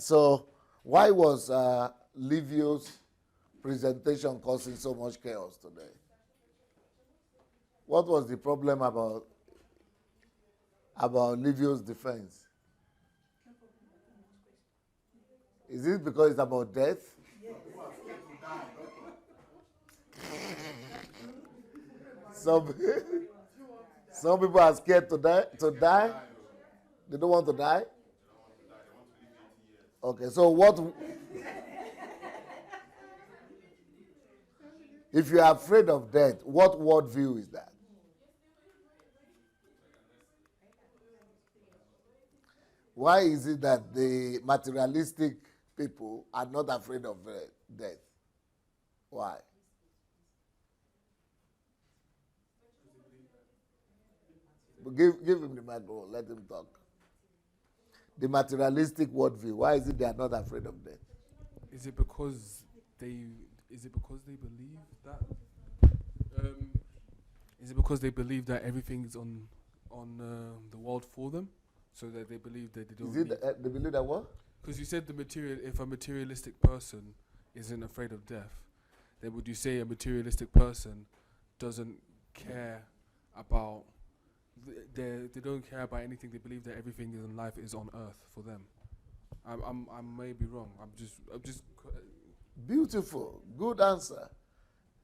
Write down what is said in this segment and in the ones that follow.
So why was Livio's presentation causing so much chaos today? What was the problem about Livio's defense? Is it because it's about death? Some people are scared to die. They don't want to die. Okay, so what? If you are afraid of death, what worldview is that? Why is it that the materialistic people are not afraid of death? Why? Give him the microphone, let him talk. The materialistic worldview, why is it they are not afraid of death? Is it because they believe that? Is it because they believe that everything is on the world for them, so that they believe that they don't? Is it they believe that what? Because you said if a materialistic person isn't afraid of death, then would you say a materialistic person doesn't care about? They don't care about anything. They believe that everything in life is on earth for them. I may be wrong. I'm just. Beautiful, good answer.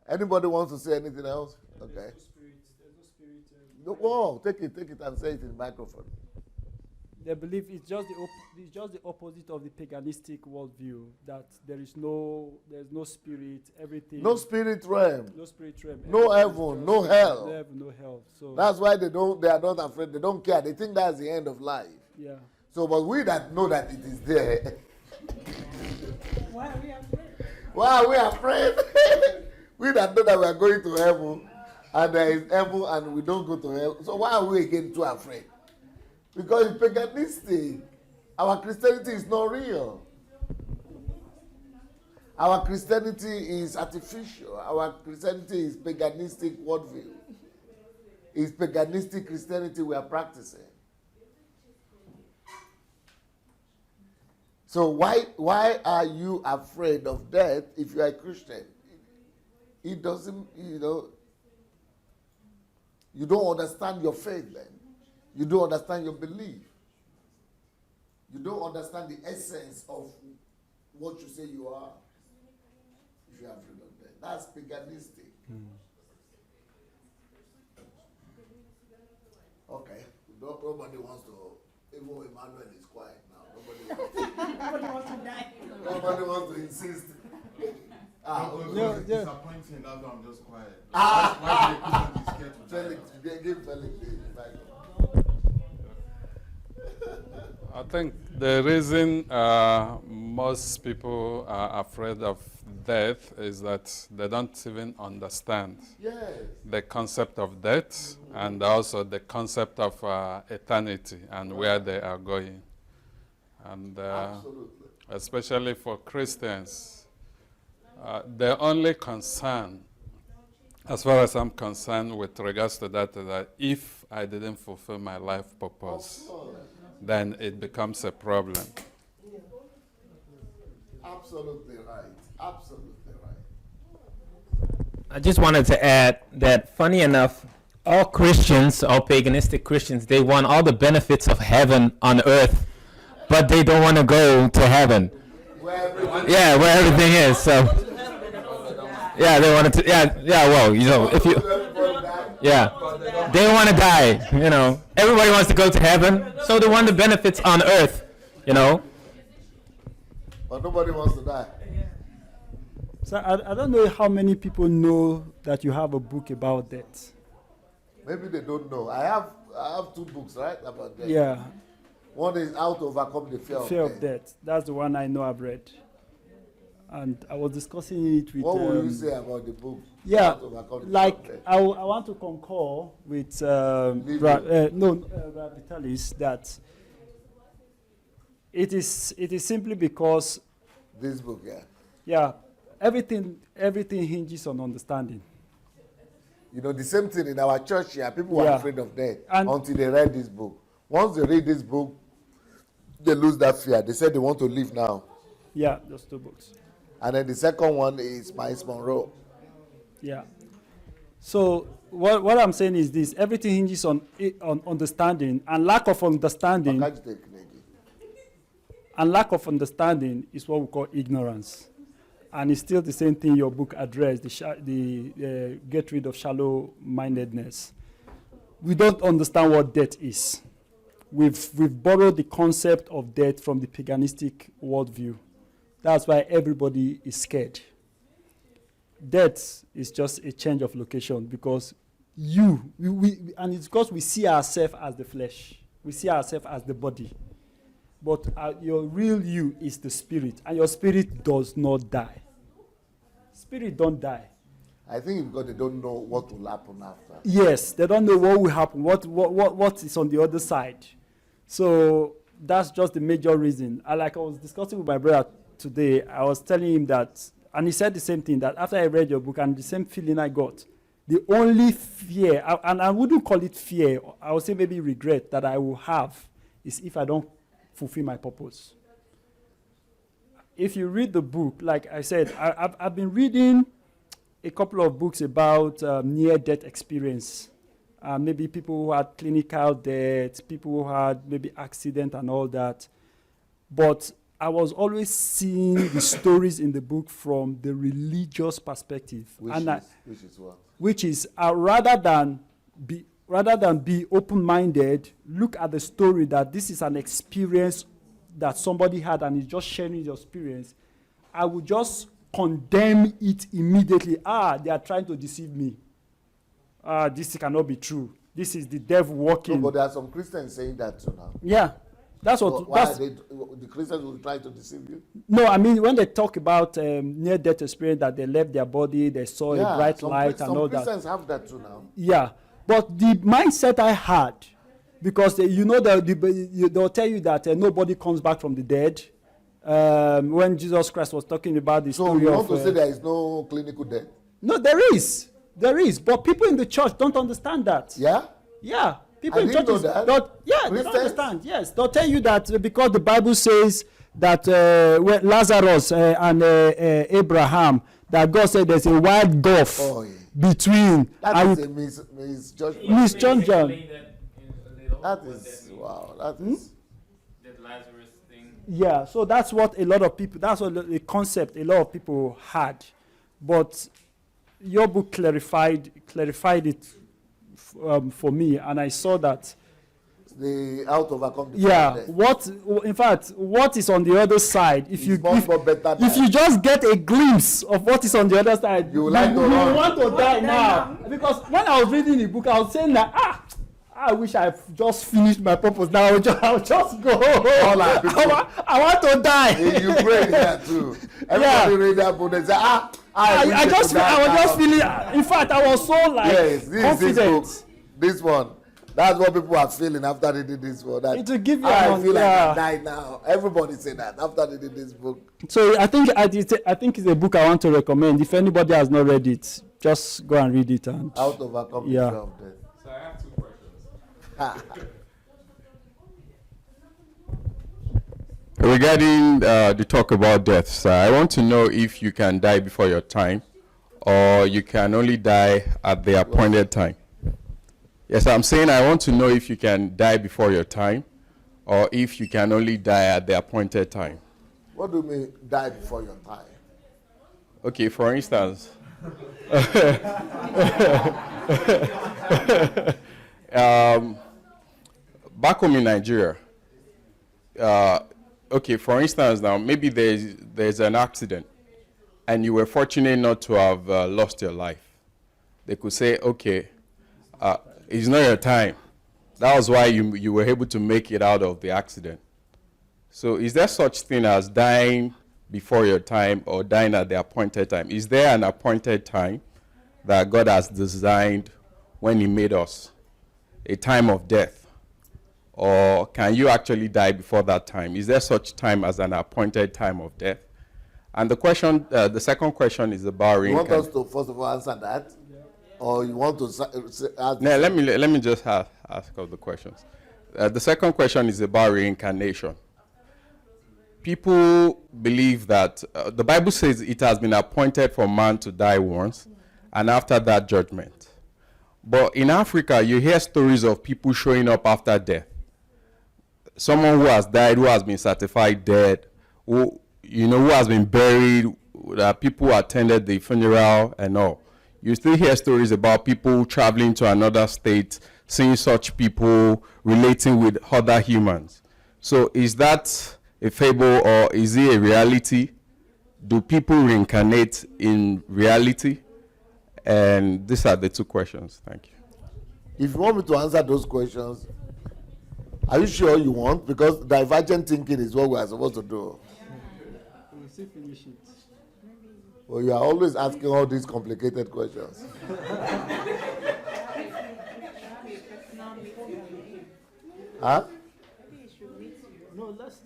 Anybody wants to say anything else? Okay. There's no spirit. No, whoa, take it and say it in the microphone. They believe it's just the opposite of the paganistic worldview, that there's no spirit, everything. No spirit realm. No spirit realm. No heaven, no hell. No heaven, no hell. So that's why they are not afraid. They don't care. They think that's the end of life. yeah. So, but we that know that it is there. Why are we afraid? Why are we afraid? We that know that we are going to heaven, and there is heaven, and we don't go to hell. So why are we again too afraid? Because it's paganistic. Our Christianity is not real. Our Christianity is artificial. Our Christianity is paganistic worldview. It's paganistic Christianity we are practicing. So why are you afraid of death if you are a Christian? It doesn't, you don't understand your faith then. You don't understand your belief. You don't understand the essence of what you say you are. If you are afraid of death. That's paganistic. Okay. Nobody wants to, even Emmanuel is quiet now. Nobody wants to die. Nobody wants to insist. It's disappointing, that's why I'm just quiet. Why the Christian is scared to die? Give Felix the microphone. I think the reason most people are afraid of death is that they don't even understand the concept of death and also the concept of eternity and where they are going. And especially for Christians, the only concern, as far as I'm concerned with regards to that, is that if I didn't fulfill my life purpose, then it becomes a problem. Absolutely right. Absolutely right. I just wanted to add that, funny enough, all Christians, all paganistic Christians, they want all the benefits of heaven on earth, but they don't want to go to heaven. Where everything is. So, they wanted to. Well, if you. They want to die. Everybody wants to go to heaven, so they want the benefits on earth. But nobody wants to die. So I don't know how many people know that you have a book about that. Maybe they don't know. I have 2 books, right, about that. Yeah. One is How to Overcome the Fear of Death. That's the one I know I've read. And I was discussing it with... What will you say about the book? Yeah, I want to concur with Vitalis that it is simply because... This book, Yeah, everything hinges on understanding. The same thing in our church here, people were afraid of death until they read this book. Once they read this book, they lose that fear. They said they want to leave now. Yeah, those 2 books. And then the second one is Miles Monroe. Yeah. So what I'm saying is this: everything hinges on understanding, and lack of understanding. And lack of understanding is what we call ignorance. And it's still the same thing your book addressed: the get rid of shallow-mindedness. We don't understand what death is. We've borrowed the concept of death from the paganistic worldview. That's why everybody is scared. Death is just a change of location, because and it's because we see ourselves as the flesh. We see ourselves as the body. But your real you is the spirit, and your spirit does not die. Spirit don't die. I think because they don't know what will happen after. Yes, they don't know what will happen, what is on the other side. So that's just the major reason. I was discussing with my brother today. I was telling him that, and he said the same thing, that after I read your book, and the same feeling I got, the only fear, and I wouldn't call it fear, I would say maybe regret that I will have, is if I don't fulfill my purpose. If you read the book, like I said, I've been reading a couple of books about near-death experience. Maybe people who had clinical death, people who had maybe accident and all that. But I was always seeing the stories in the book from the religious perspective. Which is what? Which is rather than be open-minded, look at the story that this is an experience that somebody had and is just sharing your experience. I would just condemn it immediately. They are trying to deceive me. This cannot be true. This is the devil working. No, but there are some Christians saying that too now. Yeah. That's what. So why are the Christians will try to deceive you? No, I mean, when they talk about near-death experience, that they left their body, they saw a bright light and all that. Some Christians have that too now. Yeah. But the mindset I had, because they'll tell you that nobody comes back from the dead. When Jesus Christ was talking about the story of... So you want to say there is no clinical death? No, there is. There is. But people in the church don't understand that. Yeah? Yeah. People in churches they don't understand. Yes. They'll tell you that because the Bible says that when Lazarus and Abraham, that God said there's a wide gulf between... That is a misjudgment. Misjudgment. That is, wow. That is... That Lazarus thing. Yeah, so that's what a lot of people, that's what the concept a lot of people had. But your book clarified it for me, and I saw that. How to overcome the in fact, what is on the other side? If you just get a glimpse of what is on the other side, you want to die now. Because when I was reading the book, I was saying that I wish I just finished my purpose. Now I'll just go. I want to die. In Ukraine here too. Everybody read that book and say, I was just feeling. In fact, I was so confident. This one. That's what people are feeling after they did this one. It will give you I feel like I die now. Everybody say that after they did this book. So I think it's a book I want to recommend. If anybody has not read it, just go and read it. And How to overcome the fear of death. So I have 2 questions. Regarding the talk about death, sir, I want to know if you can die before your time, or you can only die at the appointed time. Yes, I'm saying I want to know if you can die before your time, or if you can only die at the appointed time. What do you mean, die before your time? Okay, for instance, back home in Nigeria, okay, for instance now, maybe there's an accident, and you were fortunate not to have lost your life. They could say, okay, it's not your time. That was why you were able to make it out of the accident. So is there such thing as dying before your time or dying at the appointed time? Is there an appointed time that God has designed when he made us? A time of death? Or can you actually die before that time? Is there such time as an appointed time of death? And the second question is about reincarnation. You want us to first of all answer that? Or you want to ask? No, let me just ask all the questions. The second question is about reincarnation. people believe that the Bible says it has been appointed for man to die once, and after that, judgment. But in Africa, you hear stories of people showing up after death. Someone who has died, who has been certified dead, who has been buried, that people attended the funeral and all. You still hear stories about people traveling to another state, seeing such people, relating with other humans. So is that a fable or is it a reality? Do people reincarnate in reality? And these are the two questions. Thank you. If you want me to answer those questions, are you sure you want? Because divergent thinking is what we are supposed to do. We'll still finish it. Well, you are always asking all these complicated questions. Huh? No, let's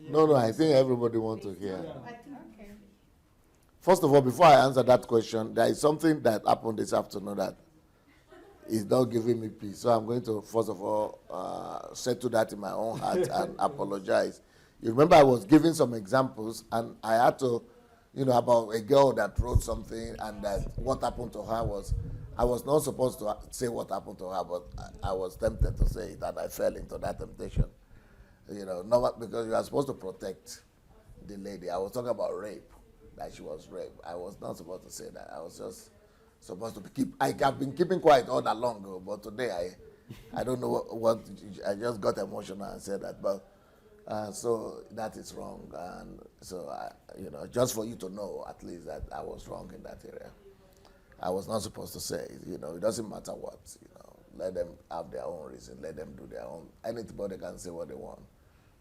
No, I think everybody wants to hear. First of all, before I answer that question, there is something that happened this afternoon that is not giving me peace. So I'm going to, first of all, settle that in my own heart and apologize. You remember I was giving some examples, and I had to, about a girl that wrote something, and that what happened to her was, I was not supposed to say what happened to her, but I was tempted to say that I fell into that temptation. Not because you are supposed to protect the lady. I was talking about rape, that she was raped. I was not supposed to say that. I was just supposed to I have been keeping quiet all along, but today I don't know what I just got emotional and said that. But so that is wrong, and so just for you to know at least that I was wrong in that area. I was not supposed to say. It doesn't matter what. Let them have their own reason. Let them do their own. Anybody can say what they want.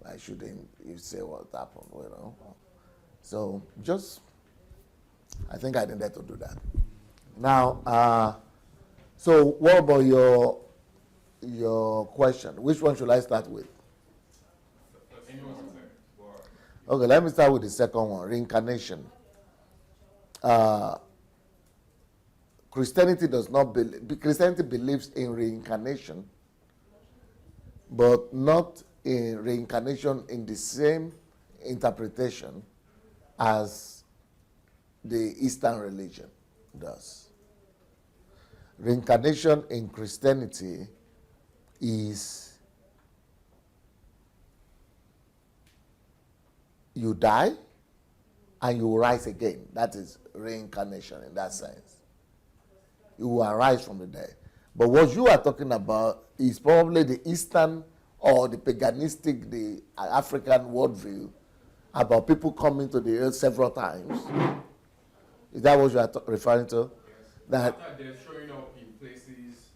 I shouldn't say what happened. So I think I needed to do that. Now, so what about your question? Which one should I start with? Okay, let me start with the second one, reincarnation. Christianity believes in reincarnation, but not in reincarnation in the same interpretation as the Eastern religion does. Reincarnation in Christianity is you die and you rise again. That is reincarnation in that sense. You will arise from the dead. But what you are talking about is probably the Eastern or the paganistic, the African worldview about people coming to the earth several times. Is that what you are referring to? That after they're showing up in places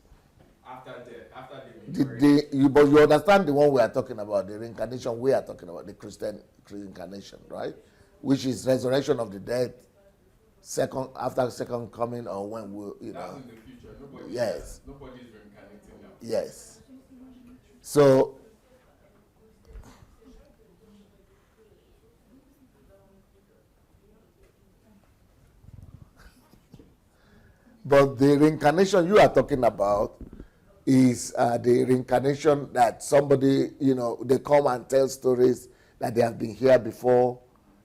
after they've been but you understand the one we are talking about, the reincarnation we are talking about, the Christian reincarnation, right? Which is resurrection of the dead, after second coming, or when we, That's in the future. Nobody's reincarnating now. Yes. So but the reincarnation you are talking about is the reincarnation that somebody, they come and tell stories that they have been here before,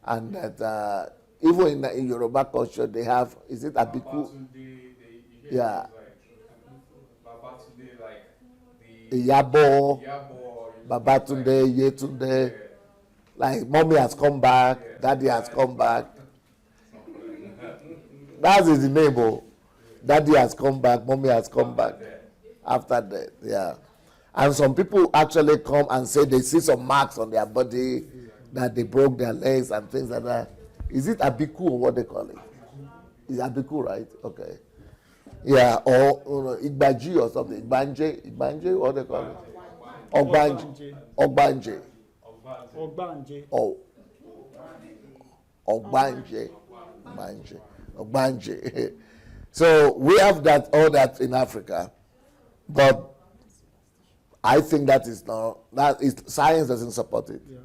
and that even in Yoruba culture they have, is it Abiku? Yeah. Babatunde, like the Iyabo, Yabo, Babatunde, Yetunde. Like mommy has come back, daddy has come back. That is the name. Oh. Daddy has come back, mommy has come back. After that, yeah. And some people actually come and say they see some marks on their body, that they broke their legs and things like that. Is it Abiku or what they call it? Is Abiku, right? Okay. Yeah, or Igbaji or something. Igbanje, what they call it? Ogbanje. Oh. Ogbanje. So we have all that in Africa, but I think science doesn't support it. Yeah.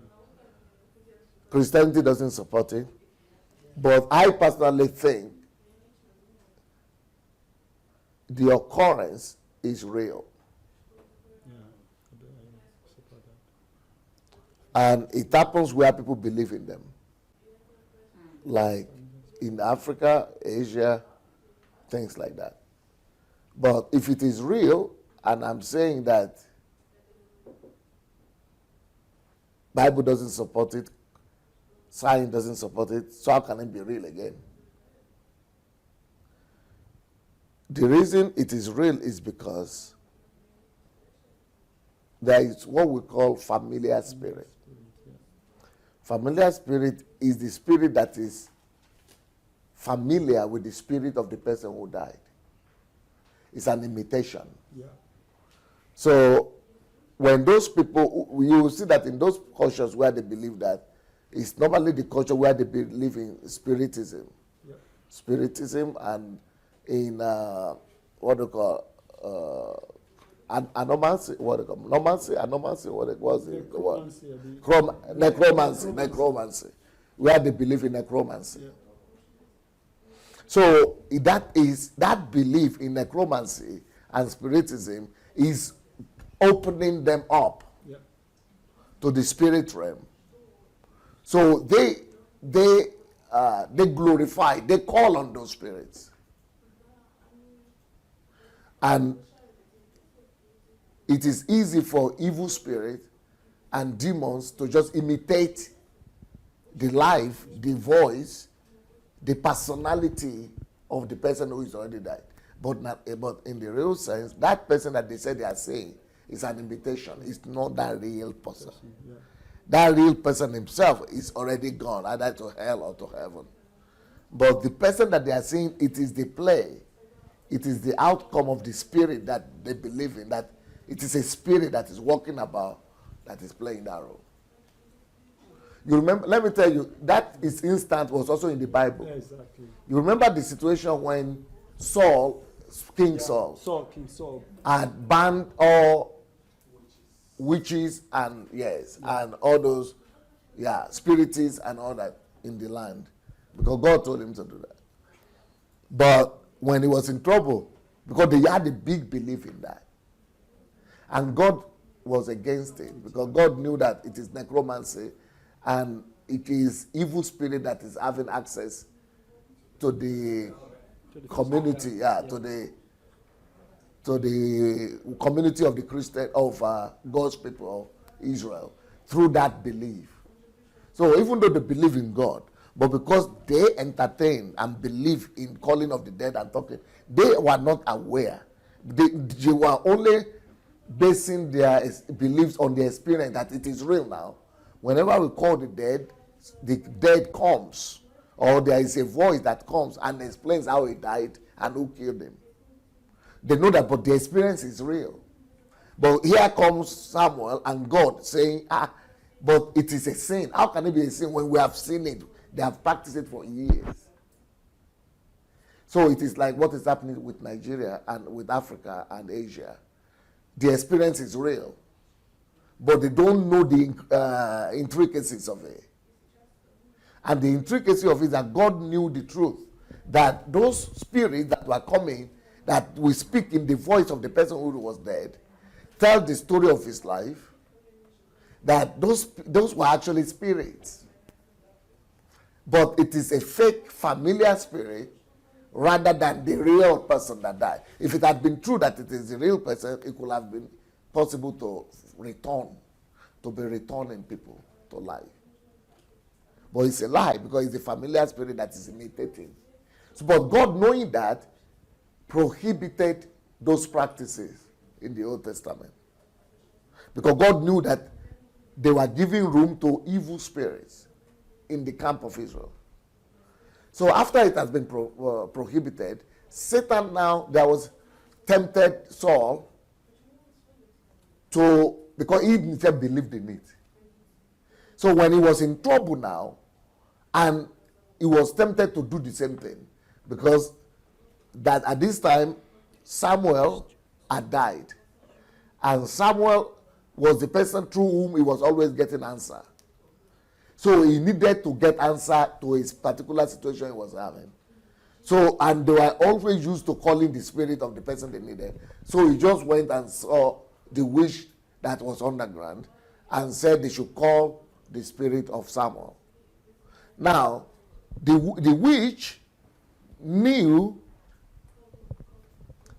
Christianity doesn't support it. But I personally think the occurrence is real. And it happens where people believe in them. Like in Africa, Asia, things like that. But if it is real, and I'm saying that Bible doesn't support it, science doesn't support it, so how can it be real again? The reason it is real is because there is what we call familiar spirit. Familiar spirit is the spirit that is familiar with the spirit of the person who died. It's an imitation. Yeah. So when those people, you will see that in those cultures where they believe that, it's normally the culture where they believe in spiritism. Yeah. Spiritism and in what they call anomancy, what they call anomancy, what it was it? Necromancy, where they believe in necromancy. Yeah. So that belief in necromancy and spiritism is opening them up to the spirit realm. So they glorify, they call on those spirits. And it is easy for evil spirits and demons to just imitate the life, the voice, the personality of the person who is already died. But in the real sense, that person that they said they are saying is an imitation. It's not that real person. Yeah. That real person himself is already gone, either to hell or to heaven. But the person that they are saying, it is the play. It is the outcome of the spirit that they believe in, that it is a spirit that is walking about, that is playing that role. You remember, let me tell you, that is instant was also in the Bible. Yeah, exactly. You remember the situation when King Saul, had banned all witches and and all those spiritists and all that in the land, because God told him to do that. But when he was in trouble, because they had a big belief in that, and God was against it, because God knew that it is necromancy and it is evil spirit that is having access to the community, to the community of the Christian, of God's people, Israel, through that belief. So even though they believe in God, but because they entertain and believe in calling of the dead and talking, they were not aware. They were only basing their beliefs on the experience that it is real now. Whenever we call the dead comes, or there is a voice that comes and explains how he died and who killed him. They know that, but the experience is real. But here comes Samuel and God saying, but it is a sin. How can it be a sin when we have seen it? They have practiced it for years. So it is like what is happening with Nigeria and with Africa and Asia. The experience is real, but they don't know the intricacies of it. And the intricacy of it is that God knew the truth, that those spirits that were coming, that we speak in the voice of the person who was dead, tell the story of his life, that those were actually spirits. But it is a fake familiar spirit rather than the real person that died. If it had been true that it is the real person, it could have been possible to be returning people to life. But it's a lie, because it's a familiar spirit that is imitating. So, but God, knowing that, prohibited those practices in the Old Testament. Because God knew that they were giving room to evil spirits in the camp of Israel. So after it has been prohibited, Satan now, there was tempted Saul because he himself believed in it. So when he was in trouble now, and he was tempted to do the same thing, because that at this time, Samuel had died. And Samuel was the person through whom he was always getting answer. So he needed to get answer to his particular situation he was having. So, and they were always used to calling the spirit of the person they needed. So he just went and saw the witch that was underground and said they should call the spirit of Samuel. Now, the witch knew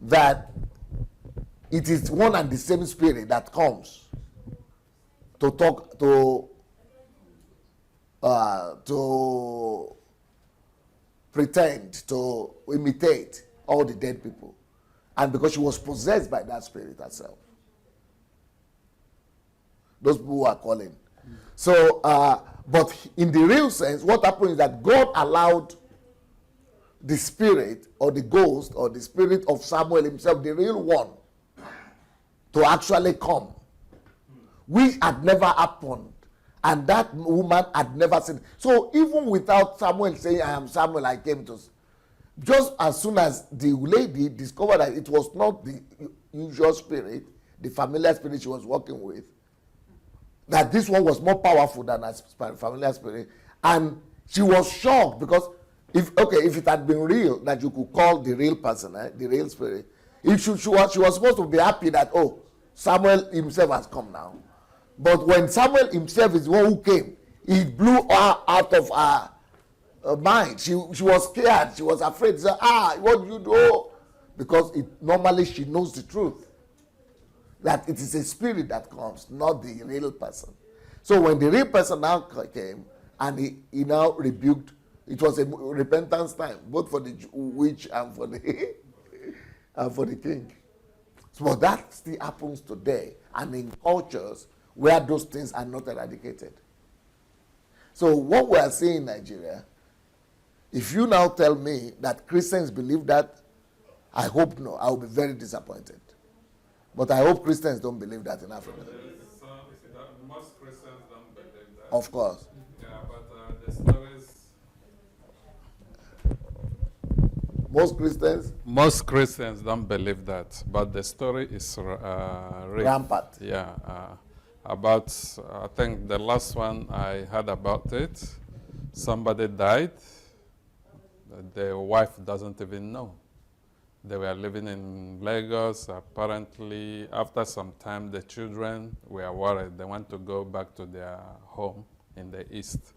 that it is one and the same spirit that comes to talk to pretend to imitate all the dead people, and because she was possessed by that spirit herself, those people who are calling. So, but in the real sense, what happened is that God allowed the spirit or the ghost or the spirit of Samuel himself, the real one, to actually come, which had never happened, and that woman had never seen. So even without Samuel saying, "I am Samuel, I came to," just as soon as the lady discovered that it was not the usual spirit, the familiar spirit she was working with, that this one was more powerful than a familiar spirit, and she was shocked, because if it had been real, that you could call the real person, the real spirit, she was supposed to be happy that, oh, Samuel himself has come now. But when Samuel himself is the one who came, it blew her out of her mind. She was scared. She was afraid. She said, what do you do? Because normally she knows the truth, that it is a spirit that comes, not the real person. So when the real person now came, and he now rebuked, it was a repentance time, both for the witch and for the and for the king. So that still happens today, and in cultures where those things are not eradicated. So what we are seeing in Nigeria, if you now tell me that Christians believe that, I hope no. I will be very disappointed. But I hope Christians don't believe that in Africa. Most Christians don't believe that. Of course. Yeah, but the stories. Most Christians don't believe that, but the story is rampant. Yeah, about I think the last one I heard about it, somebody died. The wife doesn't even know. They were living in Lagos. Apparently, after some time, the children were worried. They want to go back to their home in the east,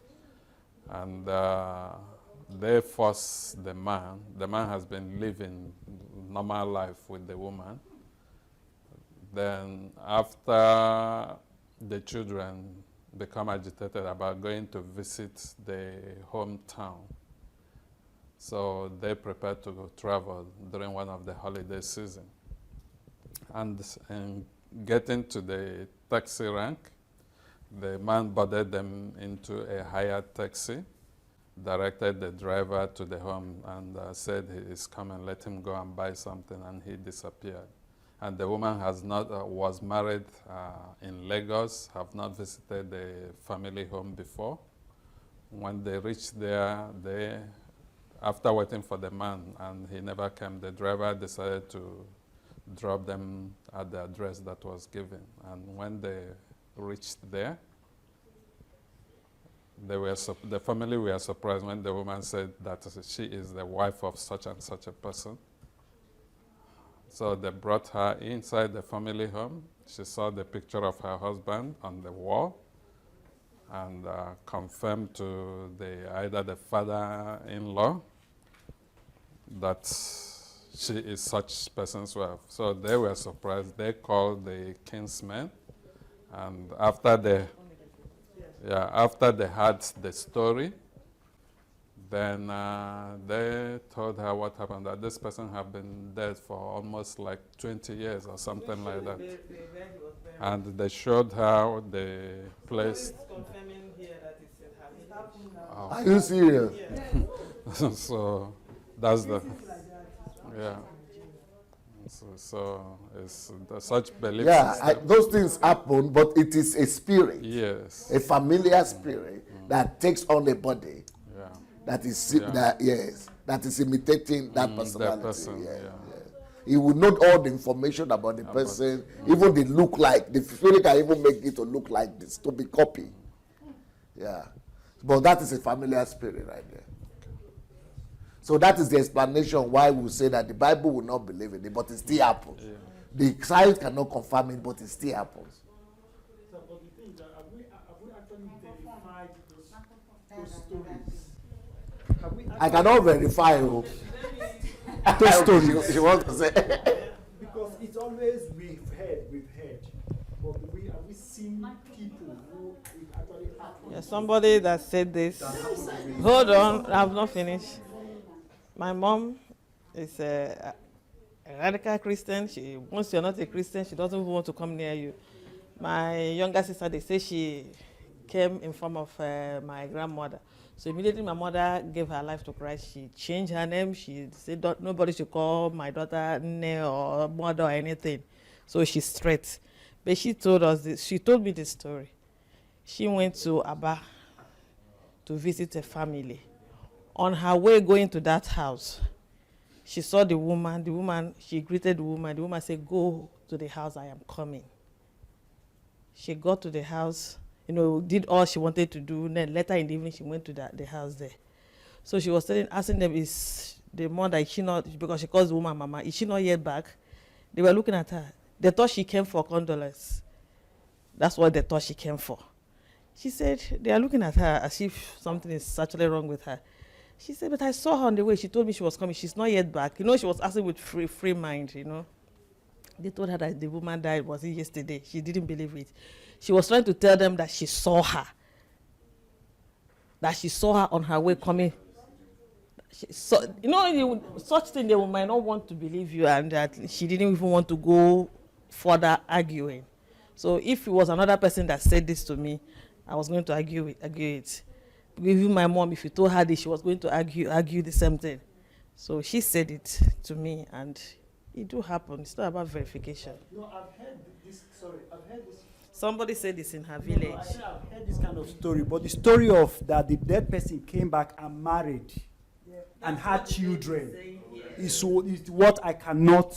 and they forced the man. The man has been living normal life with the woman. Then after the children become agitated about going to visit the hometown, so they prepared to go travel during one of the holiday season. And getting to the taxi rank, the man boarded them into a hired taxi, directed the driver to the home, and said he is coming, let him go and buy something, and he disappeared. And the woman was married in Lagos, have not visited the family home before. When they reached there, after waiting for the man and he never came, the driver decided to drop them at the address that was given. And when they reached there, the family were surprised when the woman said that she is the wife of such and such a person. So they brought her inside the family home. She saw the picture of her husband on the wall, and confirmed to either the father-in-law that she is such person's wife. So they were surprised. They called the kinsmen, and after they heard the story, then they told her what happened, that this person had been dead for almost like 20 years or something like that. And they showed her the place. Are you serious? So that's the, yeah. So it's such belief system. Those things happen, but it is a spirit. Yes. A familiar spirit that takes on a body. Yeah. That is imitating that personality. That person, yeah. He will know all the information about the person, even the look like. The spirit can even make it to look like this, to be copied. Yeah. But that is a familiar spirit right there. So that is the explanation why we say that the Bible will not believe in it, but it still happens. Yeah. The science cannot confirm it, but it still happens. So, but the thing is that have we actually I cannot verify. Those stories. She wants to say. Because it's always we've heard. But have we seen people who it actually happened? Yeah, somebody that said this. Hold on, I've not finished. My mom is a radical Christian. Once you're not a Christian, she doesn't even want to come near you. My younger sister, they say she came in form of my grandmother. So immediately my mother gave her life to Christ. She changed her name. She said nobody should call my daughter Nne or mother or anything. So she's straight. But she told us this. She told me this story. She went to Aba to visit a family. On her way going to that house, she saw the woman, she greeted the woman. The woman said, "Go to the house, I am coming." She got to the house, did all she wanted to do. And then later in the evening, she went to the house there. So she was asking them, is the mother, is she not, because she calls the woman Mama, is she not yet back? They were looking at her. They thought she came for condolence. That's what they thought she came for. She said, they are looking at her as if something is actually wrong with her. She said, but I saw her on the way. She told me she was coming. She's not yet back. She was asking with free mind, They told her that the woman died, was it yesterday? She didn't believe it. She was trying to tell them that she saw her. That she saw her on her way coming. Such thing they might not want to believe you, and that she didn't even want to go further arguing. So if it was another person that said this to me, I was going to argue it. Even my mom, if you told her this, she was going to argue the same thing. So she said it to me, and it do happen. It's not about verification. No, I've heard this. Somebody said this in her village. I've heard this kind of story, but the story of that the dead person came back and married and had children is what I cannot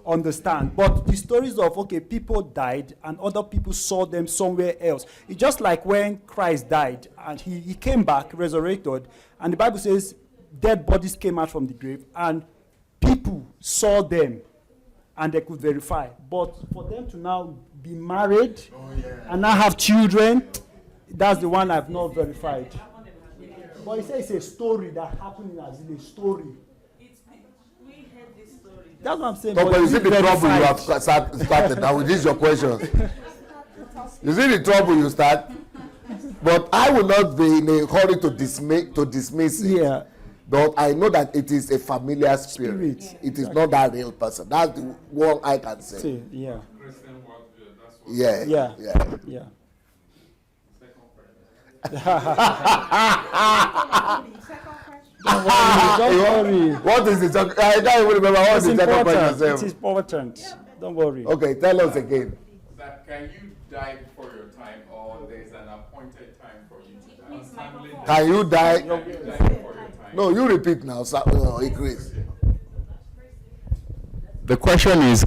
understand. But the stories of, people died and other people saw them somewhere else. It's just like when Christ died and he came back, resurrected, and the Bible says dead bodies came out from the grave and people saw them and they could verify. But for them to now be married and now have children, that's the one I've not verified. But he says it's a story that happened in a story. We heard this story. That's what I'm saying. But you see the trouble you have started now with this your question. You see the trouble you start? But I will not be in a hurry to dismiss it. Yeah. But I know that it is a familiar spirit. It is not that real person. That's the one I can say. See, yeah. Yeah. Don't worry. What is the second? I can't even remember what the second question. It is important. Don't worry. Okay, tell us again. That can you die before your time, or there's an appointed time for you to die? Can you die? Can you die before your time? No, you repeat now. Increase. The question is,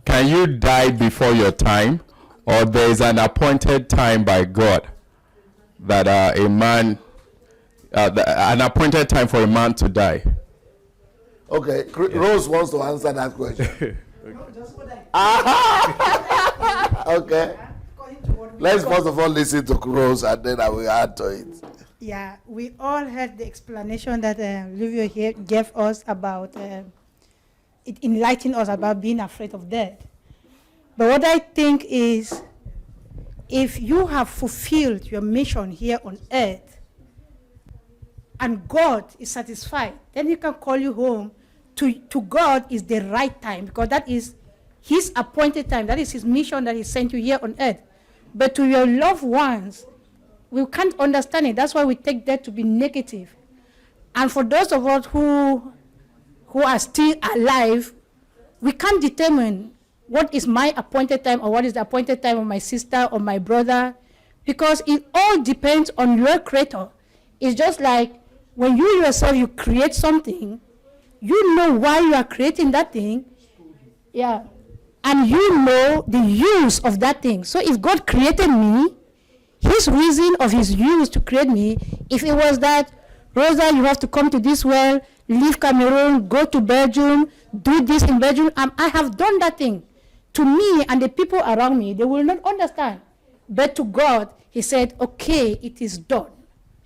can you die before your time, or there is an appointed time by God that a man, an appointed time for a man to die? Okay, Rose wants to answer that question. Okay. Let's first of all listen to Rose and then I will add to it. Yeah, we all heard the explanation that Livio here gave us about it enlightened us about being afraid of death. But what I think is, if you have fulfilled your mission here on earth and God is satisfied, then He can call you home. To God is the right time, because that is His appointed time. That is His mission that He sent you here on earth. But to your loved ones, we can't understand it. That's why we take that to be negative. And for those of us who are still alive, we can't determine what is my appointed time or what is the appointed time of my sister or my brother, because it all depends on your creator. It's just like when you yourself, you create something, you know why you are creating that thing, yeah, and you know the use of that thing. So if God created me, His reason of His use to create me, if it was that, Rosa, you have to come to this well, leave Cameroon, go to Belgium, do this in Belgium, I have done that thing. To me and the people around me, they will not understand. But to God, He said, okay, it is done.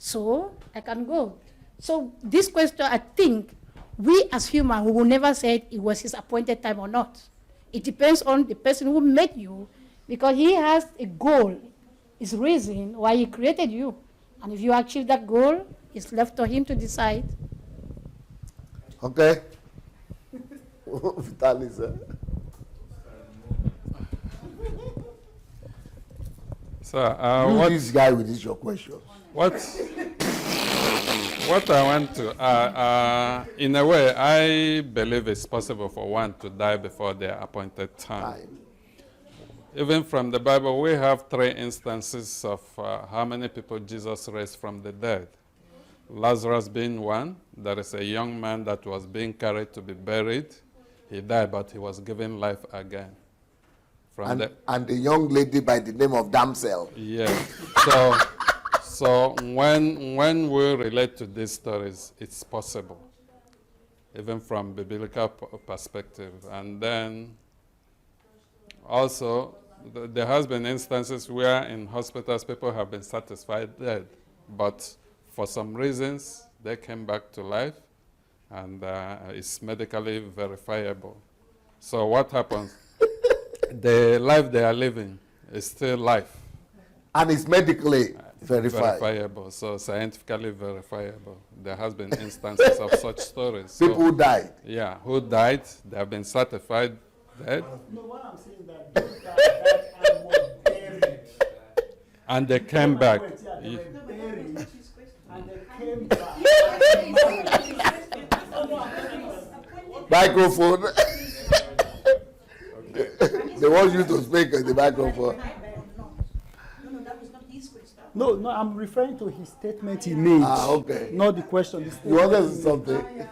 so I can go. So this question, I think, we as humans, we will never say it was his appointed time or not. It depends on the person who made you, because he has a goal, his reason why he created you. And if you achieve that goal, it's left to him to decide. Okay. Vitalis, So, you this guy with this your question. What I want to, in a way, I believe it's possible for one to die before their appointed time. Even from the Bible, we have 3 instances of how many people Jesus raised from the dead. Lazarus being one. There is a young man that was being carried to be buried. He died, but he was given life again. And a young lady by the name of Damsel. Yes. So when we relate to these stories, it's possible, even from biblical perspective. And then also, there has been instances where in hospitals people have been satisfied dead, but for some reasons they came back to life, and it's medically verifiable. So what happens? The life they are living is still life. And it's medically verifiable, so scientifically verifiable. There has been instances of such stories. People who died. Yeah, who died, they have been certified dead. No, what I'm saying that those that died and were buried. And they came back. They were buried and they came back. Microphone. They want you to speak in the microphone. No, I'm referring to his statement he made. Okay. Not the question. You want to say something?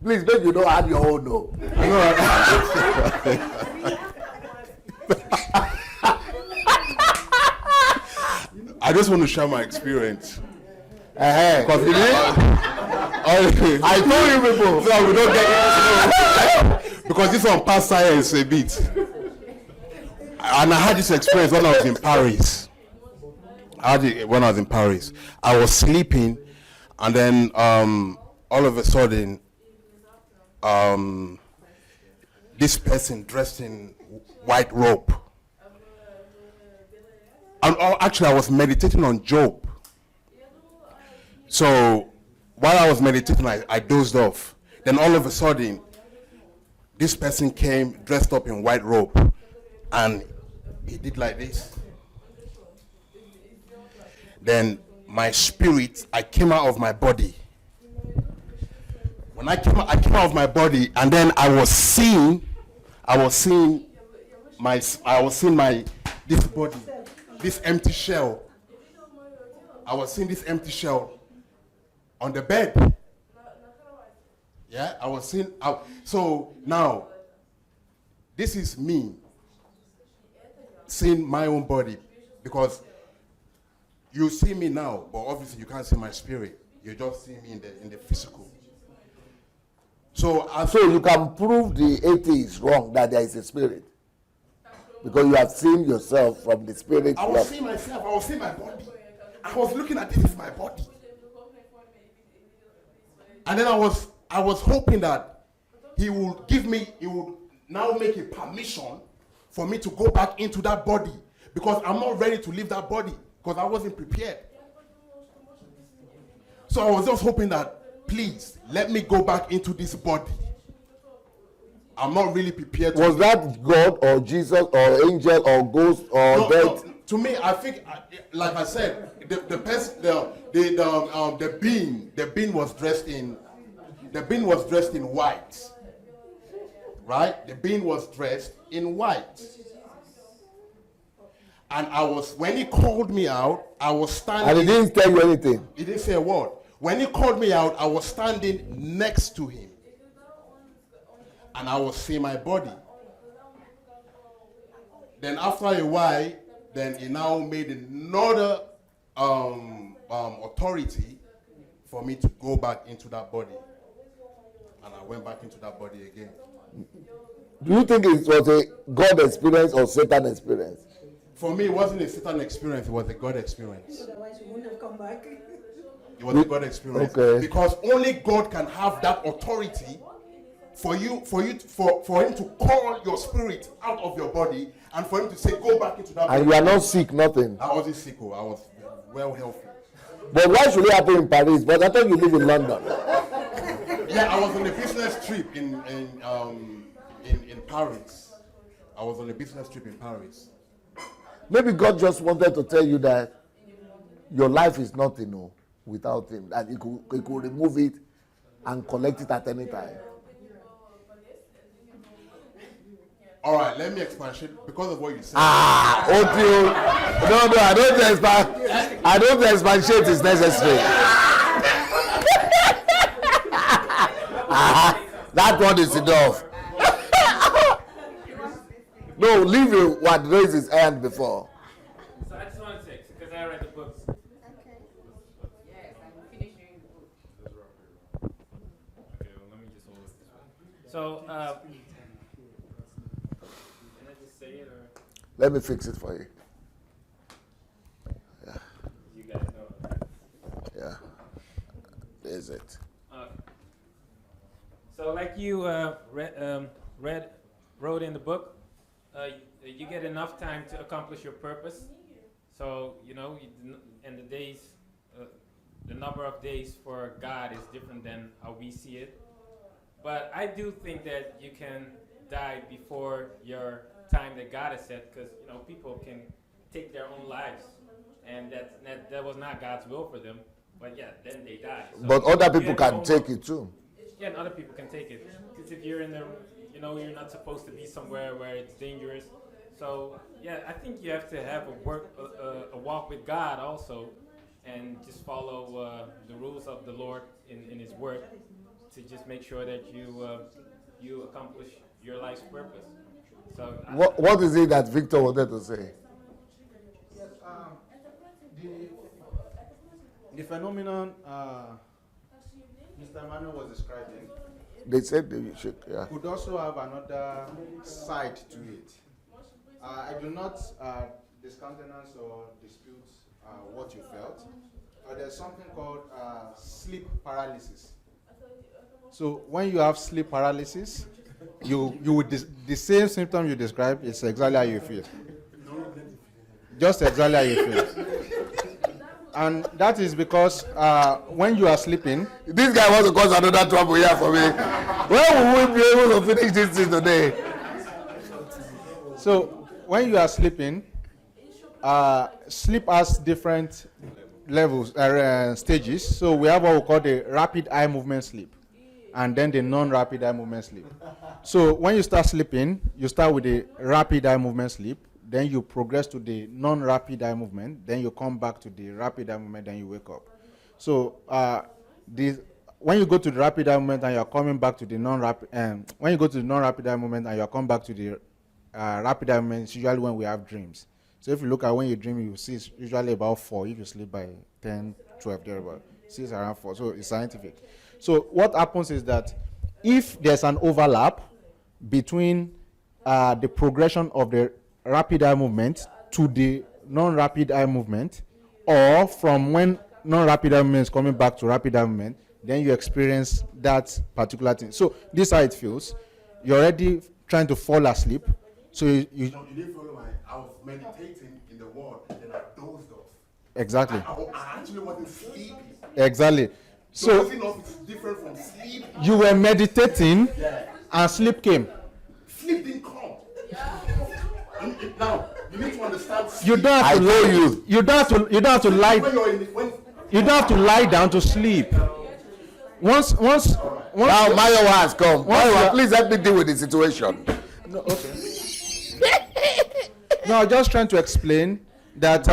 Please, make you don't add your own no. I just want to share my experience. Because I told you people. So we don't get it. Because this one past science a bit. And I had this experience when I was in Paris. I was sleeping, and then all of a sudden, this person dressed in white robe. And actually, I was meditating on Job. So while I was meditating, I dozed off. Then all of a sudden, this person came dressed up in white robe, and he did like this. Then my spirit, I came out of my body. When I came out of my body, and then I was seeing this body, this empty shell. I was seeing this empty shell on the bed. Yeah, I was seeing. So now, this is me seeing my own body, because you see me now, but obviously you can't see my spirit. You just see me in the physical. So you can prove the atheist wrong that there is a spirit, because you have seen yourself from the spirit. I was seeing myself. I was seeing my body. I was looking at this as my body, and then I was hoping that he would now make a permission for me to go back into that body, because I'm not ready to leave that body, because I wasn't prepared. So I was just hoping that, please, let me go back into this body. I'm not really prepared. Was that God or Jesus or angel or ghost or death? No, to me, I think, like I said, the being was dressed in white. Right? The being was dressed in white. And when he called me out, I was standing. And he didn't tell you anything? He didn't say a word. When he called me out, I was standing next to him. And I was seeing my body. Then after a while, then he now made another authority for me to go back into that body. And I went back into that body again. Do you think it was a God experience or Satan experience? For me, it wasn't a Satan experience, it was a God experience. Otherwise, you wouldn't have come back. It was a God experience. Okay. Because only God can have that authority for him to call your spirit out of your body and for him to say, go back into that body. And you are not sick, nothing. I wasn't sick, I was well healthy. But why should it happen in Paris? But I thought you live in London. Yeah, I was on a business trip in Paris. I was on a business trip in Paris. Maybe God just wanted to tell you that your life is nothing without him. That he could remove it and collect it at any time. All right, let me expatiate because of what you said. Okay. No, I don't expatiate is necessary. That one is enough. No, leave him what raised his hand before. So I just want to say, because I read the books. Okay. Yes, I'm finishing the book. Okay, well, let me just hold it this way. So, can I just say it, or Let me fix it for you. you guys know? Yeah. There's it. Okay. So, like you wrote in the book, you get enough time to accomplish your purpose. So, and the days, the number of days for God is different than how we see it. But I do think that you can die before your time that God has set, because people can take their own lives, and that was not God's will for them. But yeah, then they die. So But other people you have can your own take will. it too. Yeah, and other people can take it. Because if you're in the, you're not supposed to be somewhere where it's dangerous. So yeah, I think you have to have a walk with God also, and just follow the rules of the Lord in His Word to just make sure that you accomplish your life's purpose. So What is it that Victor wanted to say? Yes, the phenomenon Mr. Emmanuel was describing, They said they should, yeah. could also have another side to it. I do not discountenance or dispute what you felt, but there's something called sleep paralysis. So when you have sleep paralysis, you would the same symptom you described is exactly how you feel. Just exactly how you feel. And that is because when you are sleeping, This guy wants to cause another trouble here for me. When will we be able to finish this thing today? so when you are sleeping, sleep has different levels, stages. So we have what we call the rapid eye movement sleep, and then the non-rapid eye movement sleep. So when you start sleeping, you start with the rapid eye movement sleep, then you progress to the non-rapid eye movement, then you come back to the rapid eye movement, then you wake up. So when you go to the rapid eye movement and you are coming back to the non-rapid, when you go to the non-rapid eye movement and you are coming back to the rapid eye movement, it's usually when we have dreams. So if you look at when you dream, you see it's usually about 4. If you sleep by 10, 12, thereabout, see it's around 4. So it's scientific. So what happens is that if there's an overlap between the progression of the rapid eye movement to the non-rapid eye movement, or from when non-rapid eye movement is coming back to rapid eye movement, then you experience that particular thing. So this is how it feels. You're already trying to fall asleep. So you No, you didn't follow I was meditating in the word, then I dozed off. exactly. I actually wasn't sleepy. Exactly. So So dozing off is different from sleep. you were meditating and sleep came. Sleep didn't come. Now, you need to understand sleep. You don't have to lie. You don't have to lie. When you're in when You don't have to lie down to sleep. Once Now Mayowa has come. Mayowa, please help me deal with the situation. No, I'm just trying to explain that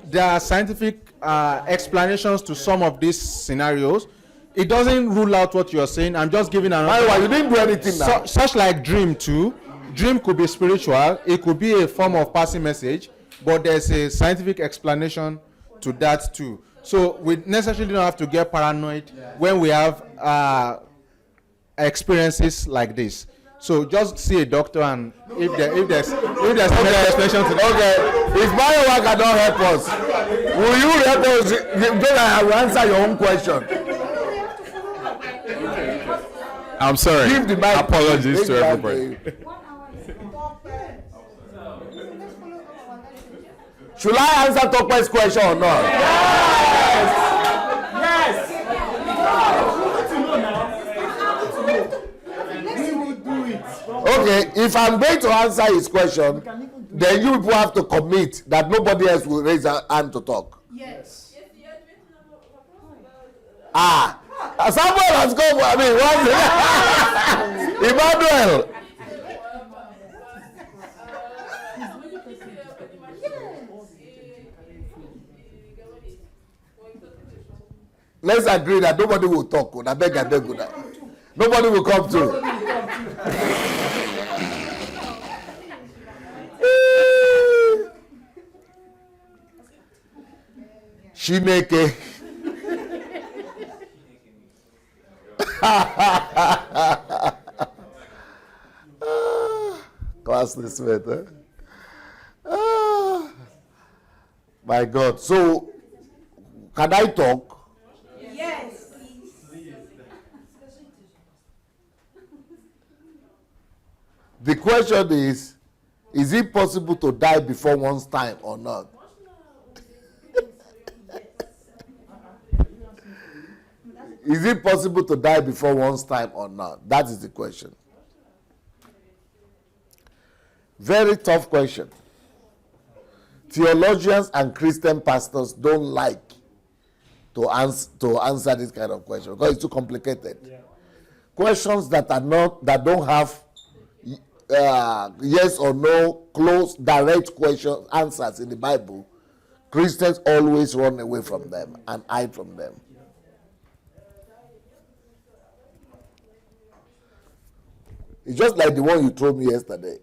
there are scientific explanations to some of these scenarios. It doesn't rule out what you're saying. I'm just giving an Mayowa, you didn't do anything now. such like dream too. Dream could be spiritual. It could be a form of passing message, but there's a scientific explanation to that too. So we necessarily don't have to get paranoid when we have experiences like this. So just see a doctor, and if there's medical extension to Okay, if bioworker don't help us, will you help us? Then I will answer your own question. I'm sorry. Give the mic. Apologies Take to the everybody. mic. Should I answer Tokwe's question or not? Yes. Okay, if I'm going to answer his question, then you people have to commit that nobody else will raise a hand to talk. Yes. Someone has come. I mean, Emmanuel. Let's agree that nobody will talk. I beg. Nobody will come through. Chineke. Classless mate, my God. So, can I talk? Yes. The question is it possible to die before one's time or not? Is it possible to die before one's time or not? That is the question. Very tough question. Theologians and Christian pastors don't like to answer this kind of question because it's too complicated. Yeah. Questions that don't have yes or no, close, direct answers in the Bible, Christians always run away from them and hide from them. It's just like the one you told me yesterday.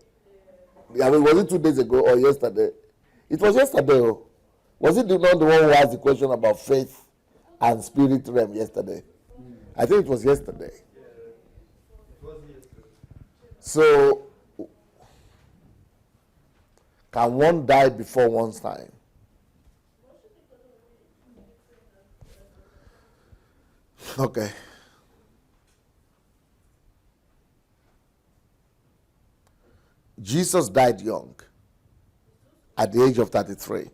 I mean, was it 2 days ago or yesterday? It was yesterday. Was it not the one who asked the question about faith and spirit realm yesterday? I think it was yesterday. So, can one die before one's time? Okay. Jesus died young, at the age of 33.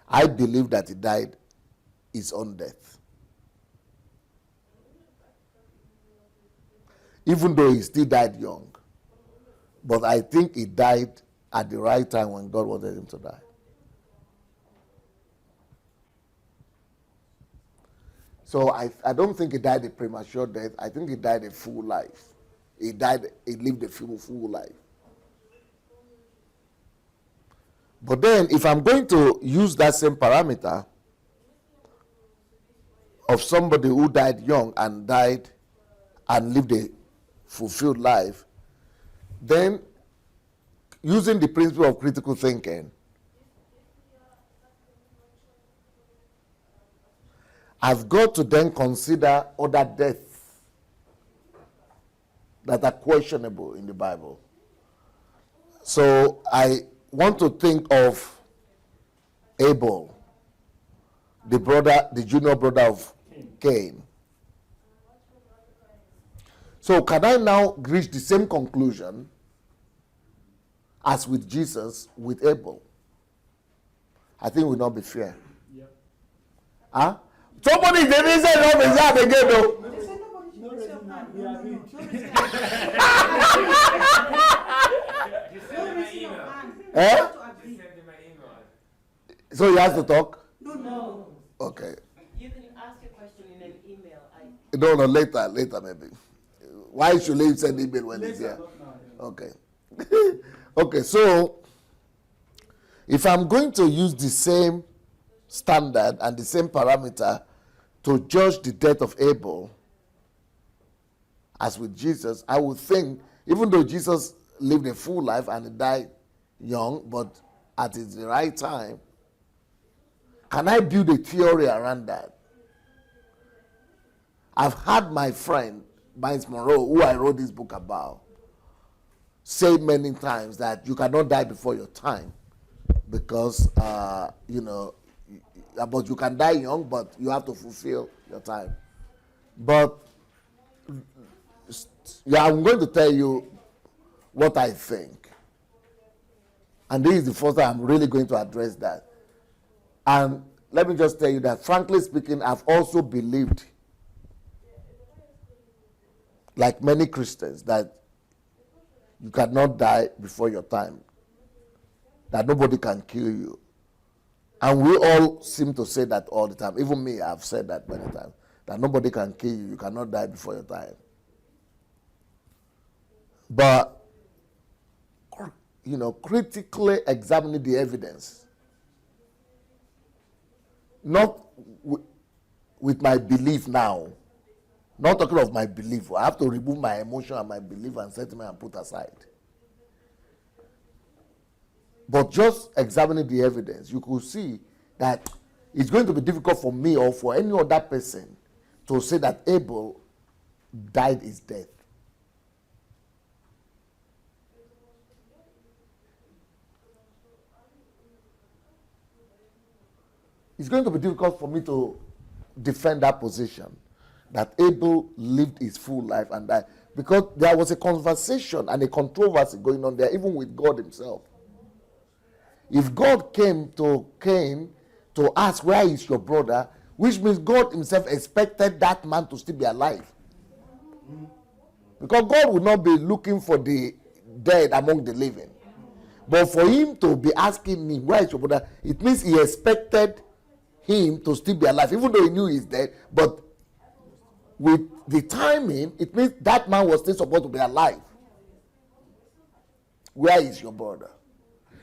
I believe that he died his own death. Even though he still died young. But I think he died at the right time when God wanted him to die. So I don't think he died a premature death. I think he died a full life. He lived a full life. But then, if I'm going to use that same parameter of somebody who died young and died and lived a fulfilled life, then using the principle of critical thinking, I've got to then consider other deaths that are questionable in the Bible. So I want to think of Abel, the junior brother of Cain. So can I now reach the same conclusion as with Jesus with Abel? I think it will not be fair. Yep. Huh? Somebody didn't say no is that again though. Eh? So he has to talk? No. Okay. You can ask your question in an email. No, later maybe. Why should he send email when he's here? Okay. Okay, so if I'm going to use the same standard and the same parameter to judge the death of Abel as with Jesus, I would think, even though Jesus lived a full life and he died young, but at the right time, can I build a theory around that? I've had my friend Miles Monroe, who I wrote this book about, said many times that you cannot die before your time because, but you can die young, but you have to fulfill your time. But, yeah, I'm going to tell you what I think. And this is the first time I'm really going to address that. And let me just tell you that, frankly speaking, I've also believed, like many Christians, that you cannot die before your time, that nobody can kill you. And we all seem to say that all the time. Even me, I've said that many times, that nobody can kill you. You cannot die before your time. But, critically examining the evidence, not with my belief now, not talking of my belief. I have to remove my emotion and my belief and sentiment and put aside. But just examining the evidence, you could see that it's going to be difficult for me or for any other person to say that Abel died his death. It's going to be difficult for me to defend that position, that Abel lived his full life and died, because there was a conversation and a controversy going on there, even with God himself. If God came to Cain to ask, where is your brother, which means God himself expected that man to still be alive. Because God would not be looking for the dead among the living. But for him to be asking me, where is your brother, it means he expected him to still be alive, even though he knew he's dead. But with the timing, it means that man was still supposed to be alive. Where is your brother?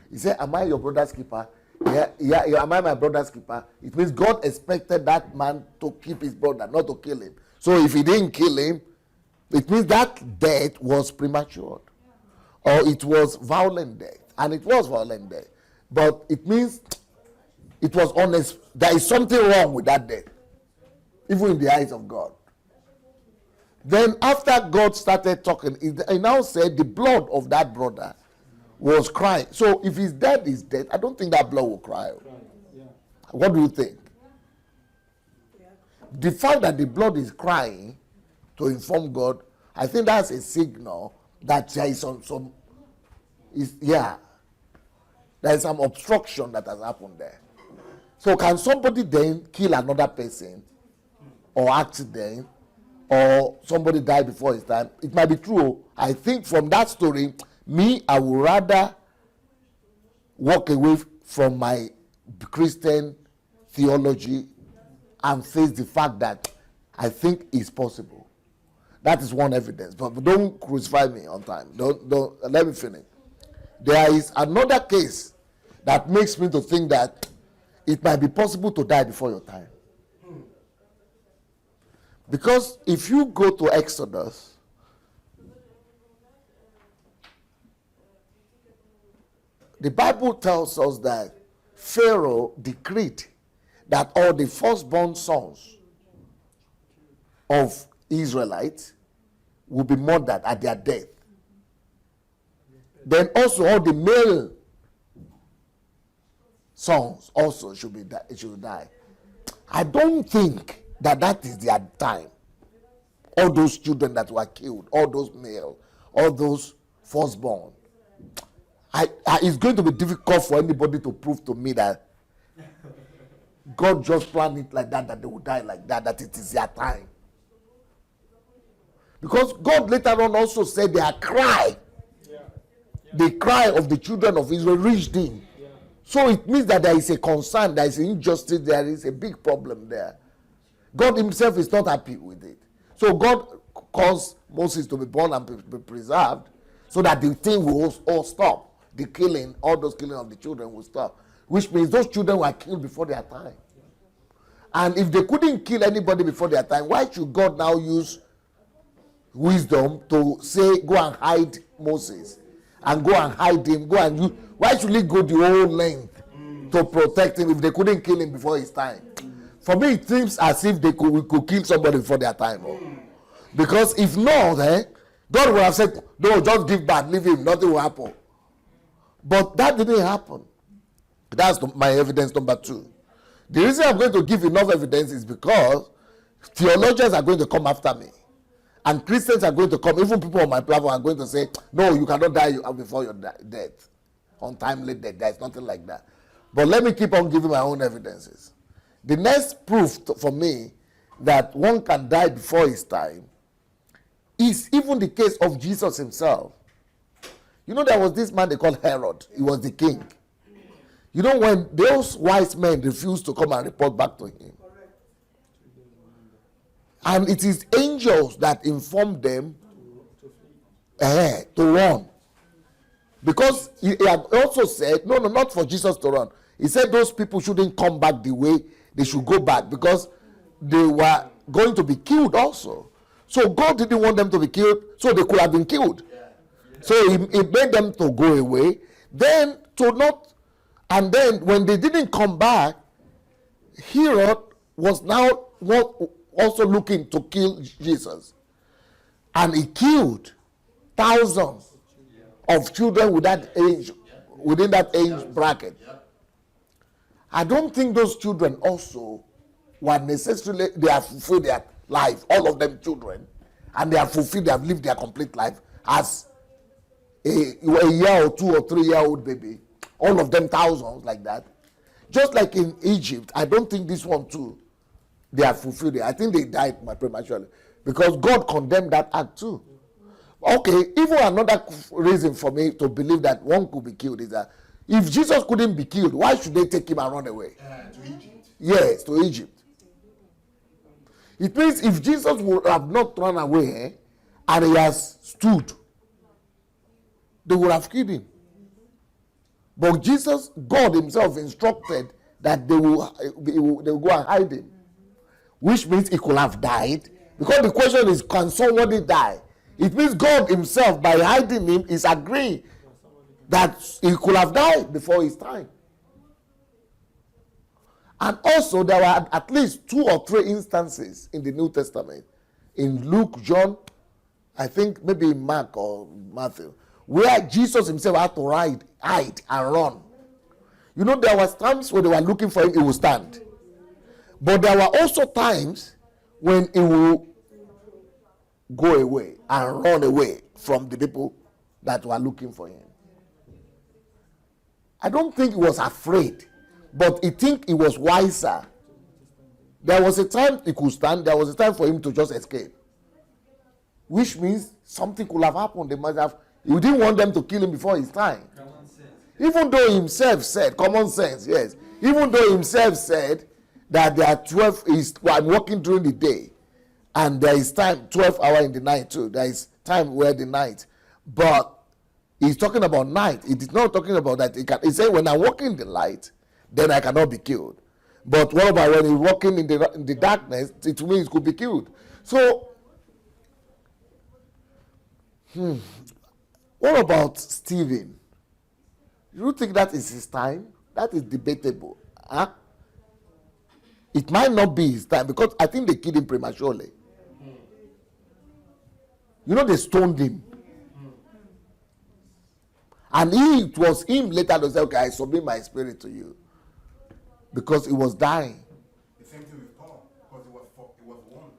He said, am I your brother's keeper? Yeah, am I my brother's keeper? It means God expected that man to keep his brother, not to kill him. So if he didn't kill him, it means that death was premature. Or it was violent death. And it was violent death. But it means it was honest. There is something wrong with that death, even in the eyes of God. Then after God started talking, he now said the blood of that brother was crying. So if he's dead, he's dead. I don't think that blood will cry. Yeah. What do you think? Yeah. The fact that the blood is crying to inform God, I think that's a signal that there is there is some obstruction that has happened there. So can somebody then kill another person, or accident, or somebody die before his time? It might be true. I think from that story, I would rather walk away from my Christian theology and face the fact that I think it's possible. That is one evidence. But don't crucify me on time. Don't let me finish. There is another case that makes me to think that it might be possible to die before your time. Because if you go to Exodus, the Bible tells us that Pharaoh decreed that all the firstborn sons of Israelites will be murdered at their death. Then also all the male sons also should die. I don't think that is their time. All those children that were killed, all those male, all those firstborn. It's going to be difficult for anybody to prove to me that God just planned it like that they will die like that it is their time. Because God later on also said their cry, the cry of the children of Israel reached him. So it means that there is a concern, there is injustice, there is a big problem there. God himself is not happy with it. So God caused Moses to be born and be preserved so that the thing will all stop. The killing, all those killing of the children will stop. Which means those children were killed before their time. And if they couldn't kill anybody before their time, why should God now use wisdom to say, go and hide Moses? And go and hide him, go and use. Why should he go the whole length to protect him if they couldn't kill him before his time? For me, it seems as if we could kill somebody before their time. Because if not, God would have said, no, just give back, leave him, nothing will happen. But that didn't happen. That's my evidence number 2. The reason I'm going to give enough evidence is because theologians are going to come after me. And Christians are going to come, even people on my platform are going to say, no, you cannot die before your death. Untimely death. There's nothing like that. But let me keep on giving my own evidences. The next proof for me that one can die before his time is even the case of Jesus himself. You know, there was this man they called Herod. He was the king. You know, when those wise men refused to come and report back to him, and it is angels that informed them to run. Because he had also said, no, not for Jesus to run. He said those people shouldn't come back the way they should go back because they were going to be killed also. So God didn't want them to be killed, so they could have been killed. So he made them to go away. Then then when they didn't come back, Herod was now also looking to kill Jesus. And he killed thousands of children with that age, within that age bracket. I don't think those children also were necessarily, they have fulfilled their life, all of them children, and they have lived their complete life as a year or 2 or 3 year old baby. All of them thousands like that. Just like in Egypt, I don't think this one too, they have fulfilled it. I think they died prematurely because God condemned that act too. Okay, even another reason for me to believe that one could be killed is that if Jesus couldn't be killed, why should they take him and run away? To Egypt. Yes, to Egypt. It means if Jesus would have not run away and he has stood, they would have killed him. But Jesus, God himself instructed that they will go and hide him, which means he could have died. Because the question is, can somebody die? It means God himself, by hiding him, is agreeing that he could have died before his time. And also, there were at least 2 or 3 instances in the New Testament, in Luke, John, I think maybe in Mark or Matthew, where Jesus himself had to hide and run. You know, there was times when they were looking for him, he would stand. But there were also times when he would go away and run away from the people that were looking for him. I don't think he was afraid, but I think he was wiser. There was a time he could stand, there was a time for him to just escape. Which means something could have happened. They might have, he didn't want them to kill him before his time. Even though himself said, common sense, yes. Even though himself said that there are 12, I'm working during the day, and there is time, 12 hours in the night too. There is time where the night. But he's talking about night. It is not talking about that. He said, when I'm walking in the light, then I cannot be killed. But what about when he's walking in the darkness? It means he could be killed. So, what about Stephen? You think that is his time? That is debatable. Huh? It might not be his time because I think they killed him prematurely. You know, they stoned him. And it was him later to say, okay, I submit my spirit to you. Because he was dying. The same thing with Paul, because he was warned.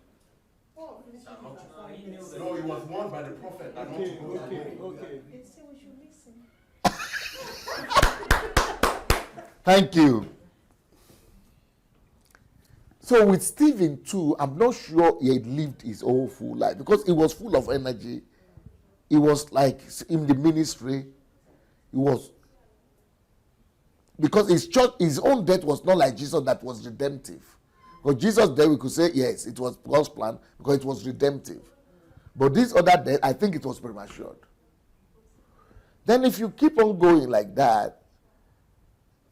No, he was warned by the prophet. Okay. Thank you. So with Stephen too, I'm not sure he had lived his whole full life because he was full of energy. He was like in the ministry. He was, because his own death was not like Jesus that was redemptive. Because Jesus' death, we could say, yes, it was God's plan because it was redemptive. But this other death, I think it was premature. Then if you keep on going like that,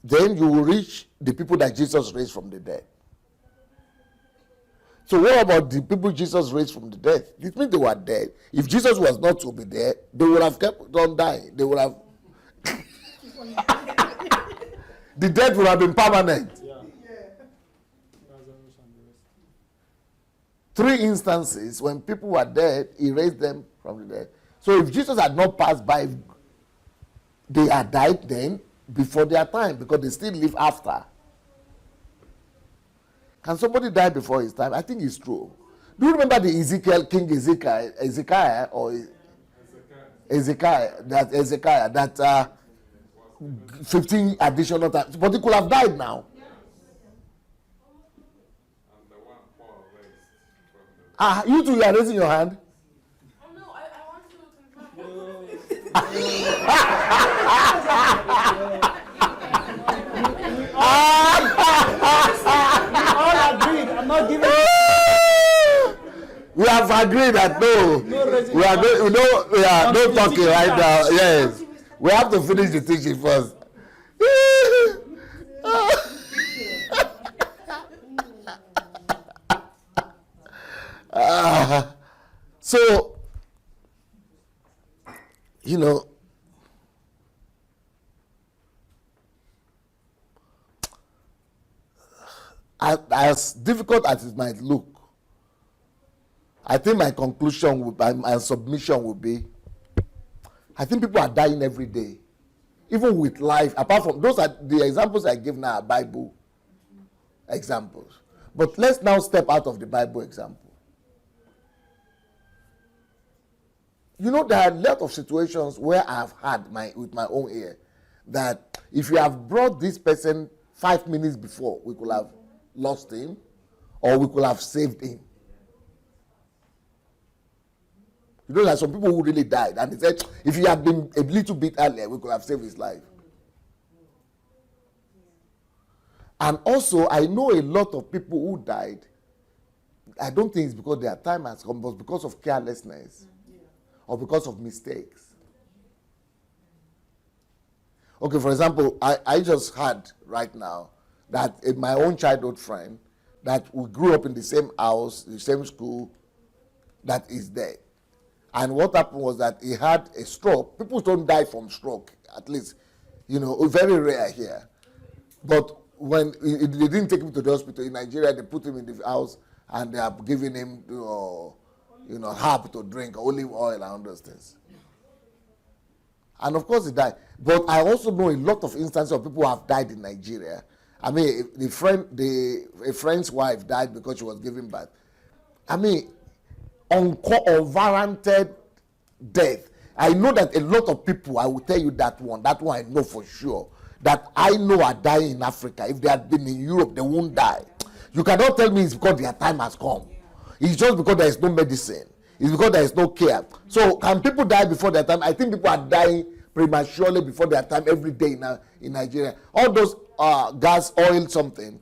then you will reach the people that Jesus raised from the dead. So what about the people Jesus raised from the dead? It means they were dead. If Jesus was not to be there, they would have kept on dying. They would have... the death would have been permanent. 3 instances when people were dead, he raised them from the dead. So if Jesus had not passed by, they had died then before their time because they still live after. Can somebody die before his time? I think it's true. Do you remember the King Ezekiah that 15 additional times, but he could have died now. You two, you are raising your hand. Oh no, I want to All agreed. I'm not giving. We have agreed that no talking right now. Yes, we have to finish the teaching first. So, you know, as difficult as it might look, I think my conclusion, my submission would be, I think people are dying every day, even with life. Apart from those, are the examples I give now are Bible examples. But let's now step out of the Bible example. You know, there are a lot of situations where I've had with my own ear that if you have brought this person 5 minutes before, we could have lost him or we could have saved him. You know, there are some people who really died, and they said, if he had been a little bit earlier, we could have saved his life. And also, I know a lot of people who died. I don't think it's because their time has come, but because of carelessness or because of mistakes. Okay, for example, I just heard right now that my own childhood friend that we grew up in the same house, the same school, that is dead. And what happened was that he had a stroke. People don't die from stroke, at least, you know, very rare here. But when they didn't take him to the hospital in Nigeria, they put him in the house and they are giving him, herb to drink, olive oil and all those things. And of course he died. But I also know a lot of instances of people who have died in Nigeria. I mean, a friend's wife died because she was giving birth. I mean, unwarranted death. I know that a lot of people, I will tell you that one I know for sure, that I know are dying in Africa. If they had been in Europe, they won't die. You cannot tell me it's because their time has come. It's just because there is no medicine. It's because there is no care. So can people die before their time? I think people are dying prematurely before their time every day in Nigeria. All those gas, oil, something.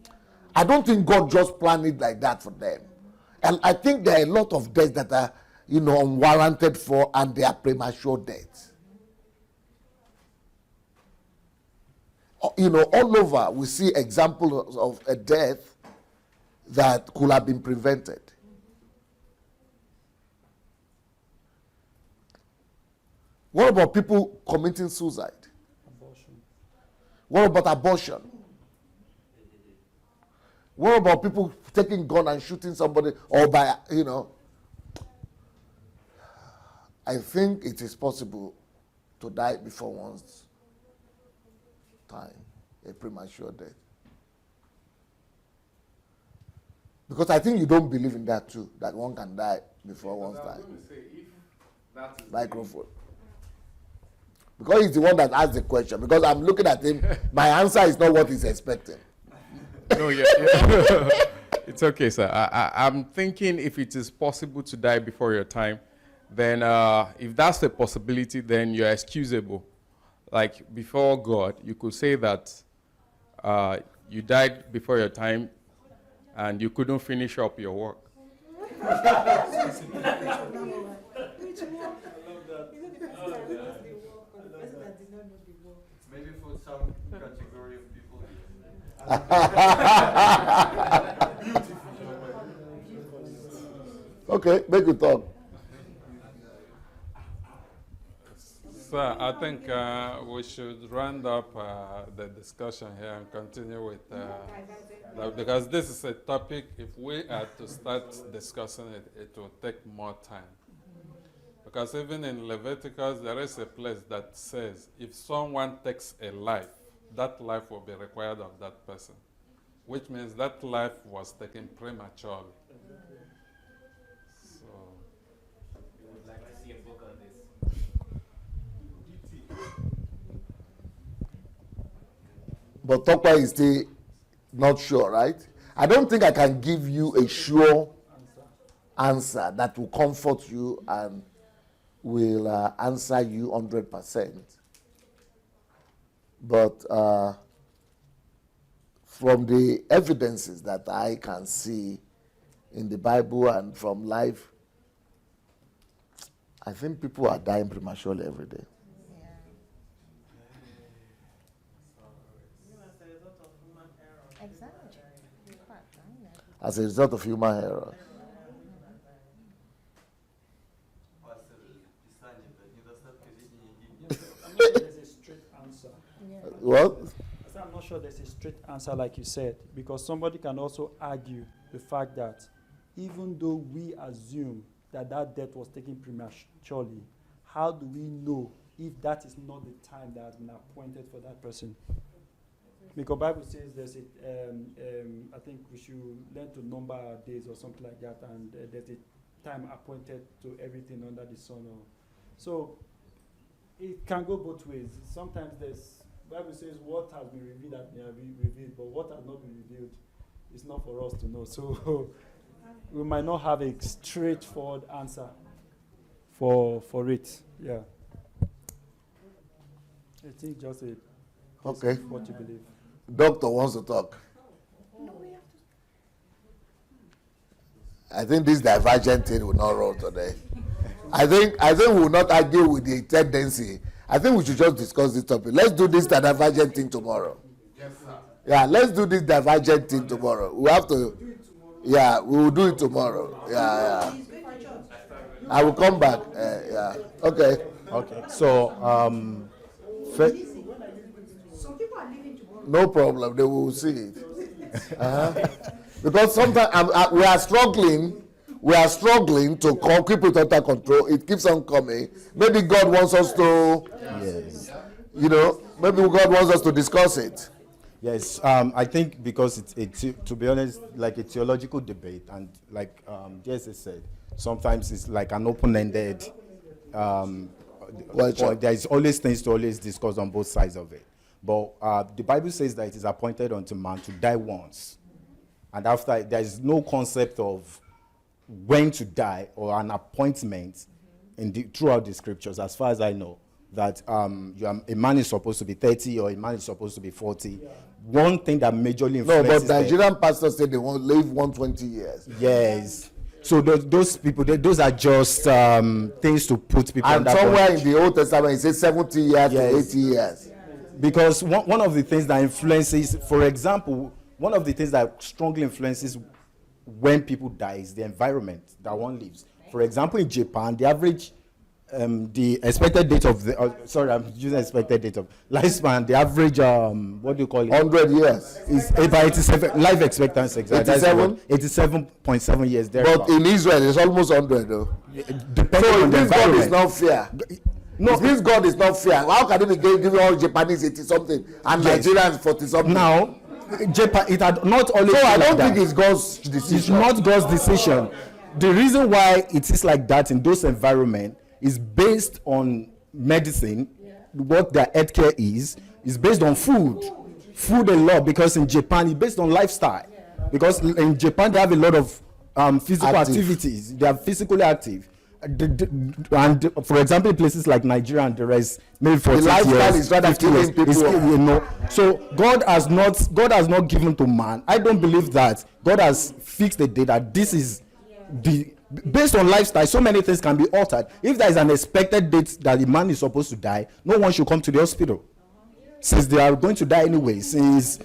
I don't think God just planned it like that for them. And I think there are a lot of deaths that are, unwarranted for, and they are premature deaths. All over we see examples of a death that could have been prevented. What about people committing suicide? Abortion. What about abortion? What about people taking gun and shooting somebody or by, I think it is possible to die before one's time, a premature death. Because I think you don't believe in that too, that one can die before one's time. Microphone. Because he's the one that asked the question. Because I'm looking at him, my answer is not what he's expecting. No, yeah. It's okay, sir. I'm thinking if it is possible to die before your time, then if that's a possibility, then you're excusable. Like before God, you could say that you died before your time and you couldn't finish up your work. Maybe for some category of people. Okay, make it talk. Sir, I think we should round up the discussion here and continue with because this is a topic. If we are to start discussing it, it will take more time. Because even in Leviticus, there is a place that says if someone takes a life, that life will be required of that person, which means that life was taken prematurely. So, You would like to see a book on this? But Tokwa is still not sure, right? I don't think I can give you a sure answer that will comfort you and will answer you 100%. But from the evidences that I can see in the Bible and from life, I think people are dying prematurely every day. As a result of human error. There's a straight answer. What? I'm not sure there's a straight answer like you said, because somebody can also argue the fact that even though we assume that that death was taken prematurely, how do we know if that is not the time that has been appointed for that person? Because Bible says there's a, I think we should learn to number our days or something like that, and there's a time appointed to everything under the sun. So it can go both ways. Sometimes Bible says what has been revealed has been revealed, but what has not been revealed is not for us to know. So we might not have a straightforward answer for it. Yeah. I think just a Okay. what you believe. Doctor wants to talk. I think this divergent thing will not roll today. I think we will not argue with the tendency. I think we should just discuss this topic. Let's do this divergent thing tomorrow. Yes, sir. Yeah, let's do this divergent thing tomorrow. We have to. Yeah, we will do it tomorrow. Yeah. I will come back. Yeah. Okay. Okay. So, Some people are leaving tomorrow. No problem. They will see it. Because sometimes we are struggling. We are struggling to keep it under control. It keeps on coming. Maybe God wants us to, yes. Maybe God wants us to discuss it. Yes, I think because it's to be honest, like a theological debate, and like Jesse said, sometimes it's like an open-ended. There is always things to always discuss on both sides of it. But the Bible says that it is appointed unto man to die once, and after there is no concept of when to die or an appointment throughout the scriptures, as far as I know, that a man is supposed to be 30 or a man is supposed to be 40. Yeah. One thing that majorly influences. No, but Nigerian pastors say they want to live 120 years. Yes. So those people, those are just things to put people. And somewhere in the Old Testament, it says 70 years to 80 years. Because one of the things that influences, for example, one of the things that strongly influences when people die is the environment that one lives. For example, in Japan, the average, the expected date of I'm using expected date of lifespan. The average, what do you call it? 100 years. Is about 87 life expectancy. Exactly. 87.7 years there. But in Israel, it's almost 100 though. Depending on the environment. God is not fair. No, this God is not fair. How can it be giving all Japanese 80 something and Nigerians 40 something? Now, Japan, it had not always. So I don't think it's God's decision. It's not God's decision. The reason why it is like that in those environments is based on medicine. What their healthcare is based on food a lot, because in Japan it's based on lifestyle. Because in Japan they have a lot of physical activities. They are physically active. And for example, in places like Nigeria and the rest, maybe 40 years, lifestyle is rather killing people. So God has not given to man. I don't believe that God has fixed the day that this is based on lifestyle. So many things can be altered. If there is an expected date that the man is supposed to die, no one should come to the hospital, since they are going to die anyway. Since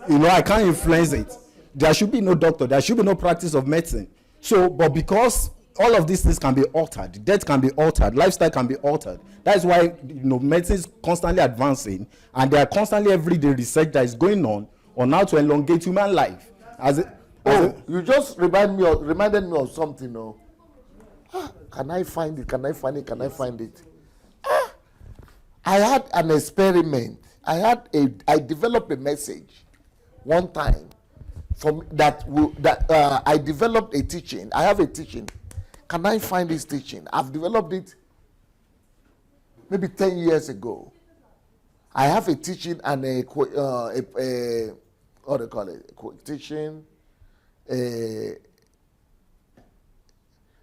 I can't influence it. There should be no doctor. There should be no practice of medicine. So, but because all of these things can be altered. Death can be altered. Lifestyle can be altered. That is why medicine is constantly advancing, and there are constantly everyday research that is going on how to elongate human life. You just reminded me of something. No, can I find it? Can I find it? Can I find it? I had an experiment. I developed a message one time I developed a teaching. I have a teaching. Can I find this teaching? I've developed it maybe 10 years ago. I have a teaching and what do you call it? Teaching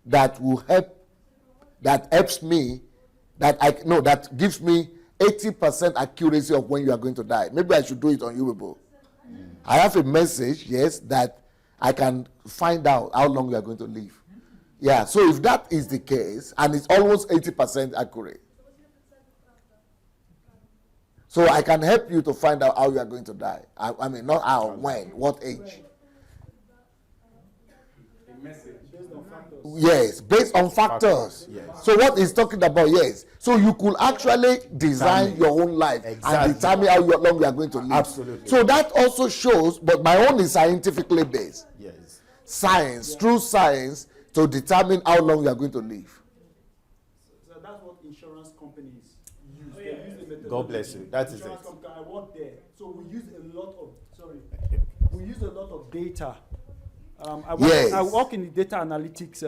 that will help. That helps me. That gives me 80% accuracy of when you are going to die. Maybe I should do it on YouTube. I have a message, yes, that I can find out how long you are going to live. Yeah, so if that is the case, and it's almost 80% accurate, so I can help you to find out how you are going to die. I mean, not how, when, what age. Yes, based on factors. Yes. So what he's talking about, yes. So you could actually design your own life and determine how long you are going to live. Absolutely. So that also shows, but my own is scientifically based. Yes. Science, true science, to determine how long you are going to live. So that's what insurance companies use. They use the methodology. God bless you. That is it. I work there. So we use a lot of data. I work in the data analytics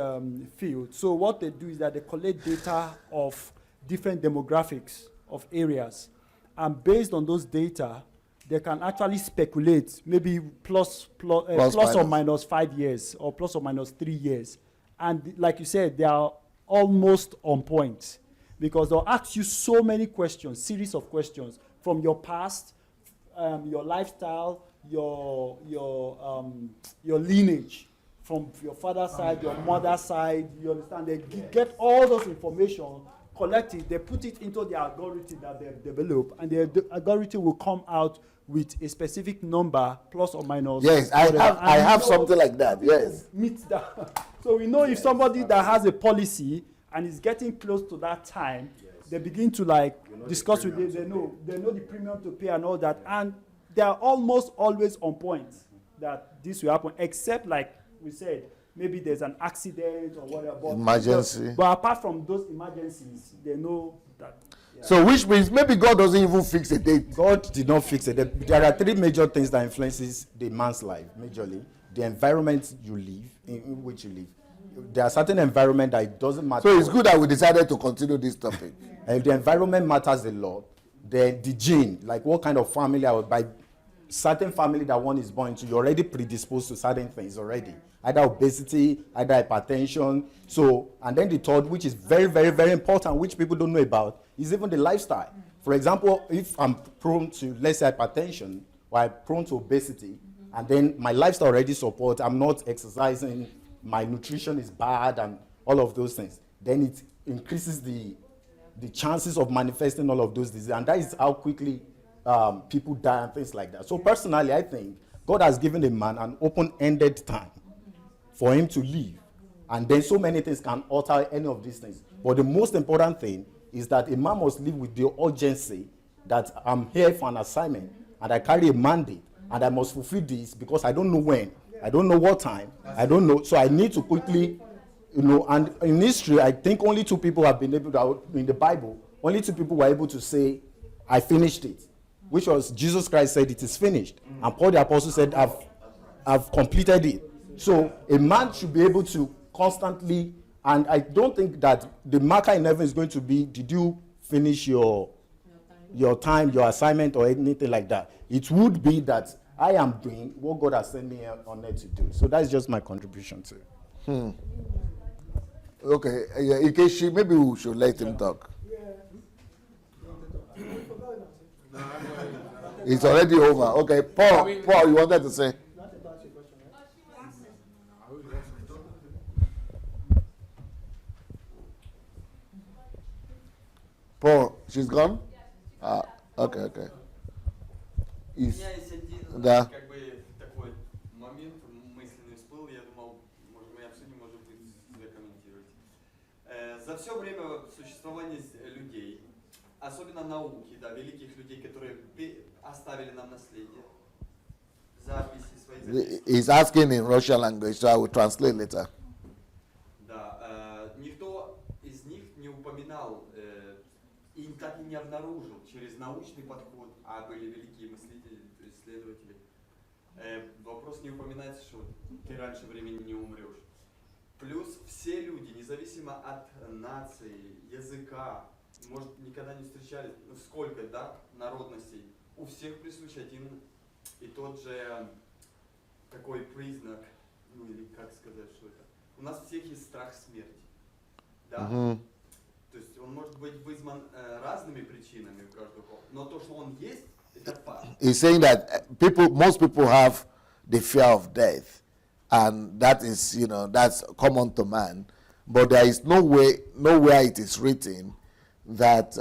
field. So what they do is that they collect data of different demographics of areas, and based on those data, they can actually speculate maybe plus or minus 5 years or plus or minus 3 years. And like you said, they are almost on point because they'll ask you so many questions, series of questions from your past, your lifestyle, your lineage, from your father's side, your mother's side. You understand? They get all those information, collect it, they put it into the algorithm that they've developed, and the algorithm will come out with a specific number, plus or minus. Yes, I have something like that. Yes. Meet that. So we know if somebody that has a policy and is getting close to that time, they begin to discuss with it. They know the premium to pay and all that, and they are almost always on point that this will happen, except like we said, maybe there's an accident or whatever. Emergency. But apart from those emergencies, they know that. Yeah. So which means maybe God doesn't even fix a date. God did not fix it. There are three major things that influences the man's life, majorly. The environment you live, in which you live. There are certain environment that it doesn't matter. So it's good that we decided to continue this topic. And if the environment matters a lot, then the gene, like what kind of family by certain family that one is born into, you're already predisposed to certain things already. Either obesity, either hypertension. So, and then the third, which is very, very, very important, which people don't know about, is even the lifestyle. For example, if I'm prone to, let's say, hypertension, or I'm prone to obesity, and then my lifestyle already supports, I'm not exercising, my nutrition is bad, and all of those things, then it increases the chances of manifesting all of those diseases, and that is how quickly people die and things like that. So personally, I think God has given a man an open-ended time for him to live, and then so many things can alter any of these things. But the most important thing is that a man must live with the urgency that I'm here for an assignment, and I carry a mandate, and I must fulfill this because I don't know when, I don't know what time, I don't know. So I need to quickly, and in history, I think only two people have been able to, in the Bible, only two people were able to say, I finished it, which was Jesus Christ said it is finished, and Paul the Apostle said, I've completed it. So a man should be able to constantly, and I don't think that the marker in heaven is going to be, did you finish your time, your assignment, or anything like that. It would be that I am doing what God has sent me on earth to do. So that's just my contribution to it. Okay, Ikeshi, maybe we should let him talk. It's already over. Okay, Paul, you wanted to say? Paul, she's gone? Okay. Да. Как бы такой момент мысленный всплыл, я думал, может мы обсудим, может быть, закомментировать. За все время существования людей, особенно науки, да, великих людей, которые оставили нам наследие, записи, свои записи. He's asking in Russian language, so I will translate later. Да, никто из них не упоминал и так и не обнаружил через научный подход, а были великие мыслители, исследователи. Вопрос не упоминается, что ты раньше времени не умрешь. Плюс все люди, независимо от нации, языка, может, никогда не встречались, ну, сколько, да, народностей, у всех присущ один и тот же такой признак, ну или как сказать, что это. У нас всех есть страх смерти, да? То есть он может быть вызван разными причинами у каждого, но то, что он есть, это факт. He's saying that most people have the fear of death, and that is, that's common to man. But there is nowhere it is written that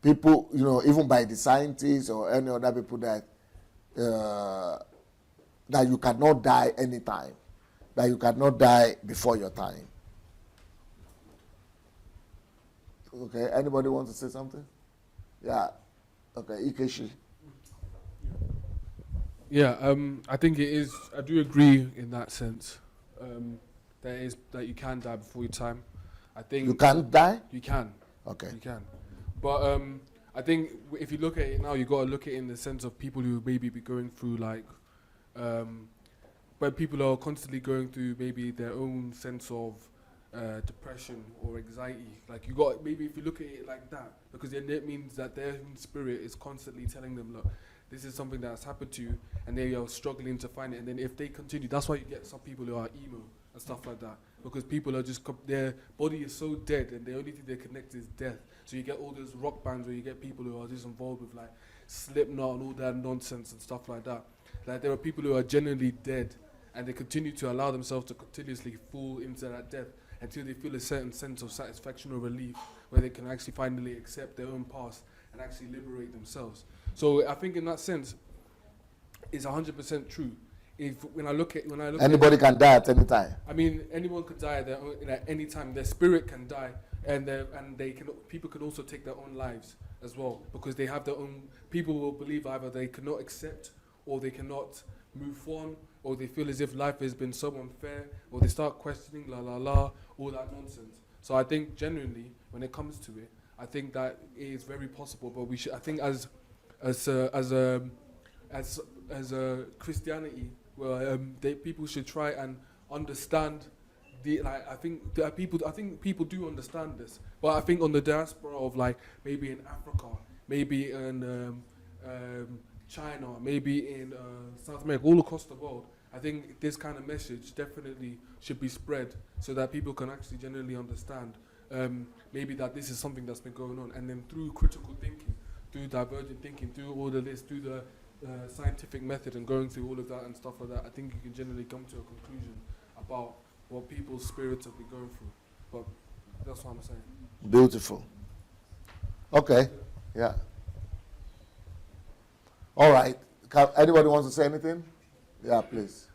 people, even by the scientists or any other people that you cannot die anytime, that you cannot die before your time. Okay, anybody want to say something? Yeah. Okay, Ikeshi. Yeah, I think it is. I do agree in that sense. That you can die before your time. I think you can't die. You can. Okay. You can, but I think if you look at it now, you got to look at it in the sense of people who maybe be going through like, when people are constantly going through maybe their own sense of depression or anxiety. Like you got maybe if you look at it like that, because then it means that their own spirit is constantly telling them, look, this is something that has happened to you, and they are struggling to find it. And then if they continue, that's why you get some people who are emo and stuff like that, because people are just their body is so dead, and the only thing they connect is death. So you get all those rock bands where you get people who are just involved with like Slipknot and all that nonsense and stuff like that. Like there are people who are genuinely dead, and they continue to allow themselves to continuously fall into that death until they feel a certain sense of satisfaction or relief, where they can actually finally accept their own past and actually liberate themselves. So I think in that sense, it's 100% true. When I look at anybody can die at any time. I mean, anyone could die at any time. Their spirit can die, and people can also take their own lives as well, because they have their own. People will believe either they cannot accept, or they cannot move on, or they feel as if life has been so unfair, or they start questioning all that nonsense. So I think genuinely, when it comes to it, I think that it is very possible. But we should, I think, as a Christianity, well, people should try and understand I think people do understand this, but I think on the diaspora of like maybe in Africa, maybe in China, maybe in South America, all across the world, I think this kind of message definitely should be spread so that people can actually genuinely understand maybe that this is something that's been going on, and then through critical thinking, through divergent thinking, through all of this, through the scientific method and going through all of that and stuff like that, I think you can generally come to a conclusion about what people's spirits have been going through. But that's what I'm saying. Beautiful. Okay. Yeah. All right. Anybody wants to say anything? Yeah, please.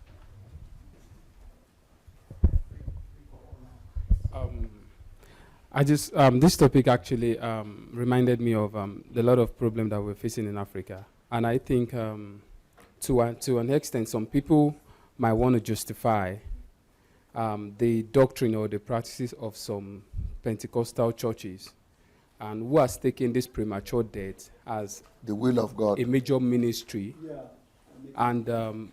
I just this topic actually reminded me of the lot of problems that we're facing in Africa, and I think to an extent, some people might want to justify the doctrine or the practices of some Pentecostal churches, and who has taken this premature death as the will of God, a major ministry. Yeah. And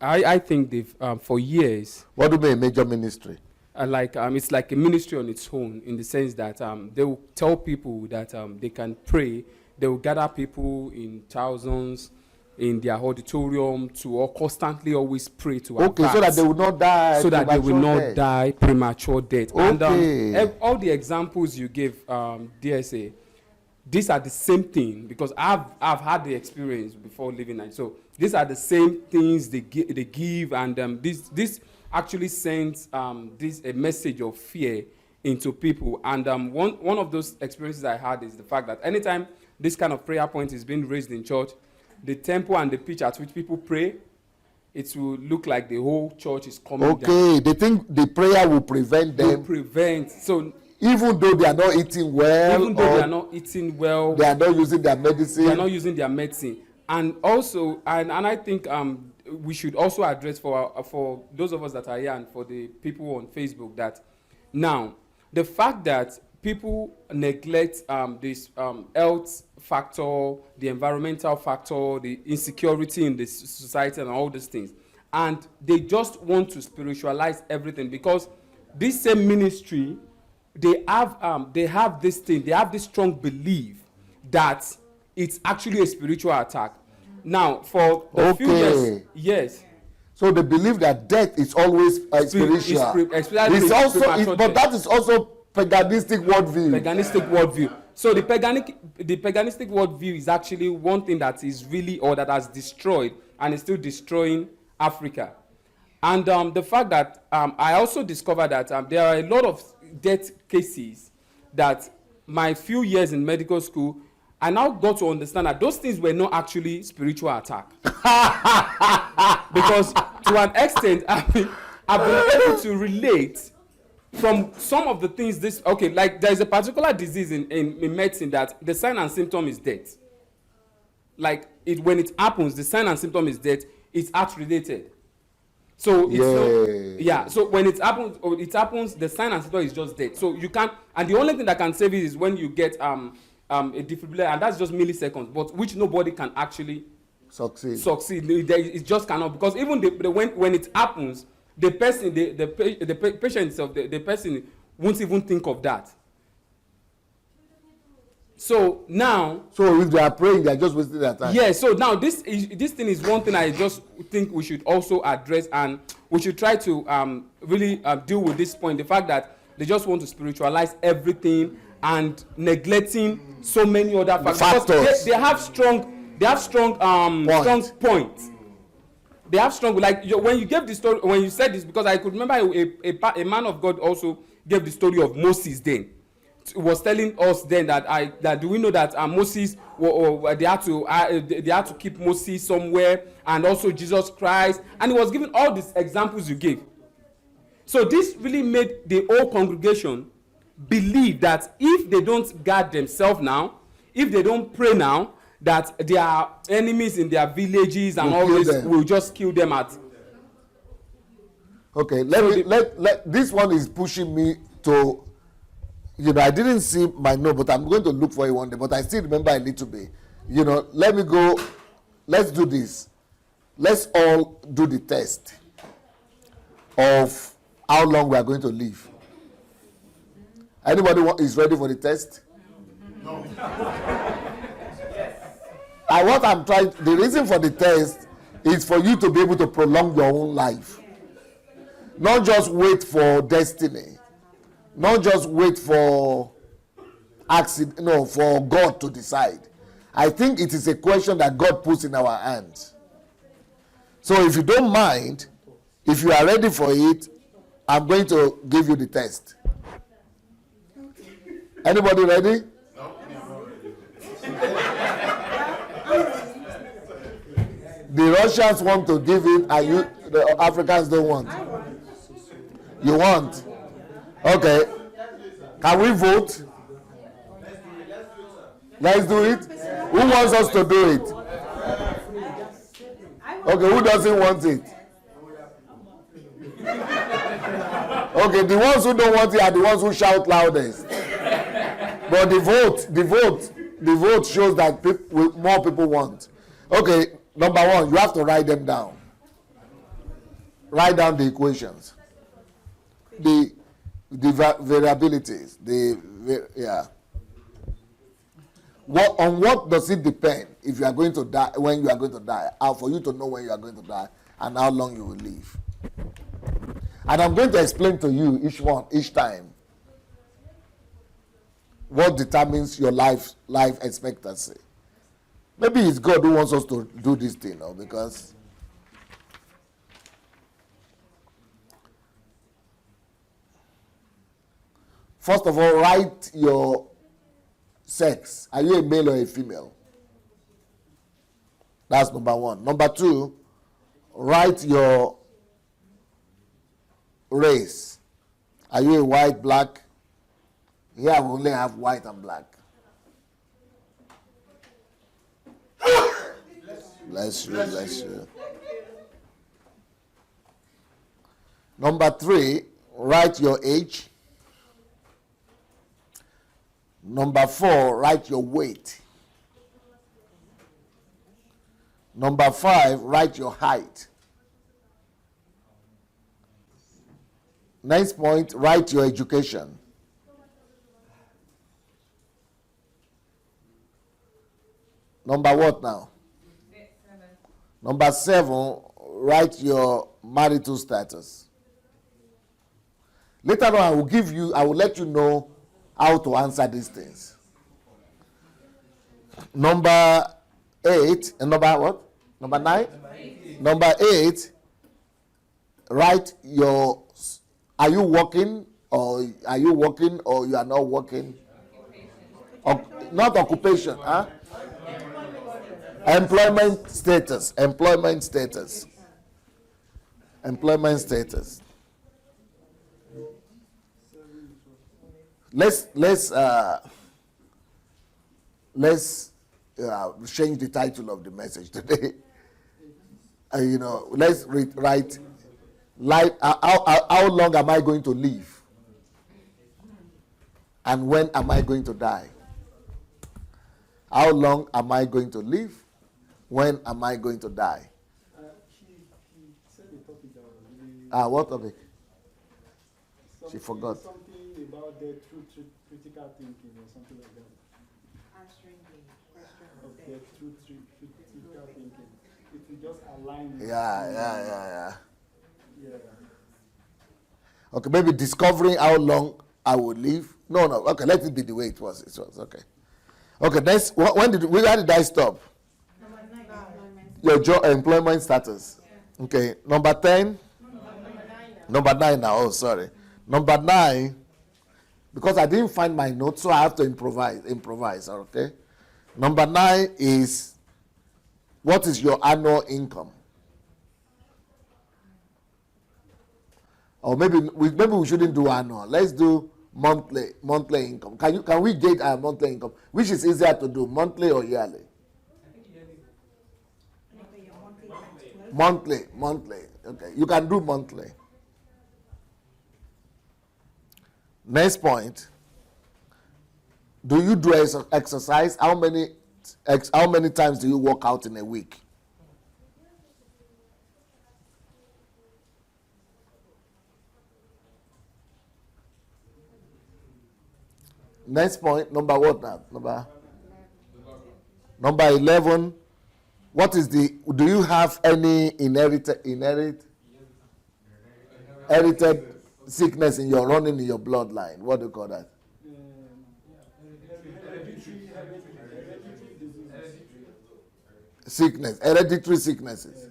I think they've for years. What do you mean major ministry? It's like a ministry on its own, in the sense that they will tell people that they can pray. They will gather people in thousands in their auditorium to constantly always pray to Okay, so that they will not die. So that they will not die premature death. Okay. And all the examples you gave, DSA, these are the same thing, because I've had the experience before living it. So these are the same things they give, and this actually sends a message of fear into people. And one of those experiences I had is the fact that anytime this kind of prayer point is being raised in church, the tempo and the pitch at which people pray it will look like the whole church is coming down. Okay, they think the prayer will prevent them. Will prevent. So even though they are not eating well, even though they are not eating well, they are not using their medicine. They are not using their medicine, and also, and I think we should also address for those of us that are here and for the people on Facebook that now the fact that people neglect this health factor, the environmental factor, the insecurity in the society and all these things, and they just want to spiritualize everything because this same ministry, they have this thing, they have this strong belief that it's actually a spiritual attack. Now, for the few years, yes. So they believe that death is always spiritual. It's also, but that is also paganistic worldview. Paganistic worldview. So the paganistic worldview is actually one thing that is really, or that has destroyed and is still destroying Africa. And the fact that I also discovered that there are a lot of death cases that my few years in medical school, I now got to understand that those things were not actually spiritual attack. Because to an extent, I've been able to relate from some of the things like there is a particular disease in medicine that the sign and symptom is death. Like when it happens, the sign and symptom is death, it's heart related. So it's not, so when it happens, the sign and symptom is just death. So you can't, and the only thing that can save it is when you get a defibrillator, and that's just milliseconds, but which nobody can actually succeed. It just cannot, because even when it happens, the person, the patient itself, the person won't even think of that. So now, if they are praying, they are just wasting their time. Yeah. So now this thing is one thing I just think we should also address, and we should try to really deal with this point: the fact that they just want to spiritualize everything and neglecting so many other factors. Because they have strong points. They have strong, like when you gave the story, when you said this, because I could remember a man of God also gave the story of Moses then. Was telling us then that do we know that Moses they had to keep Moses somewhere, and also Jesus Christ, and he was giving all these examples you gave. So this really made the whole congregation believe that if they don't guard themselves now, if they don't pray now, that their enemies in their villages and all this will just kill them at. Okay, let this one is pushing me to. I didn't see my note, but I'm going to look for it one day. But I still remember a little bit. Let me go. Let's do this. Let's all do the test of how long we are going to live. Anybody is ready for the test? No. And what I'm trying, the reason for the test is for you to be able to prolong your own life. Not just wait for destiny. Not just wait for for God to decide. I think it is a question that God puts in our hands. So if you don't mind, if you are ready for it, I'm going to give you the test. Anybody ready? The Russians want to give it, and the Africans don't want. You want? Okay. Can we vote? Let's do it. Who wants us to do it? Okay, who doesn't want it? Okay, the ones who don't want it are the ones who shout loudest. But the vote shows that more people want. Okay, number one, you have to write them down. Write down the equations. The variabilities, what does it depend if you are going to die, when you are going to die, how for you to know when you are going to die and how long you will live. And I'm going to explain to you each time what determines your life expectancy. Maybe it's God who wants us to do this thing, because first of all, write your sex. Are you a male or a female? That's number one. Number two, write your race. Are you a white, black? Here we only have white and black. Bless you, bless you. Number 3, write your age. Number 4, write your weight. Number 5, write your height. Next point, write your education. Number what now? 7. Number 7, write your marital status. Later on, I will let you know how to answer these things. Number 8, and number what? Number 9? Number 8, write your, are you working or you are not working? Not occupation, huh? Employment status. Let's change the title of the message today. Let's write life. How long am I going to live? And when am I going to die? How long am I going to live? When am I going to die? He said the topic that was really. What topic? She forgot. Something about the critical thinking or something like that. Answering the question Of the critical thinking. It will just align. Yeah. Yeah. Okay, maybe discovering how long I would live. No. Okay, let it be the way it was. It was okay. Okay, next. Where did I stop? Your employment status. Okay, number 10. Number 9 now. Oh, sorry. Number 9. Because I didn't find my notes, so I have to improvise. Okay. Number 9 is, what is your annual income? Or maybe we shouldn't do annual. Let's do monthly income. Can we gauge our monthly income? Which is easier to do, monthly or yearly? Monthly. Okay, you can do monthly. Next point. Do you do exercise? How many times do you work out in a week? Next point, number what now? Number 11. What is do you have any inherited sickness running in your bloodline? What do you call that? Sickness, hereditary sicknesses.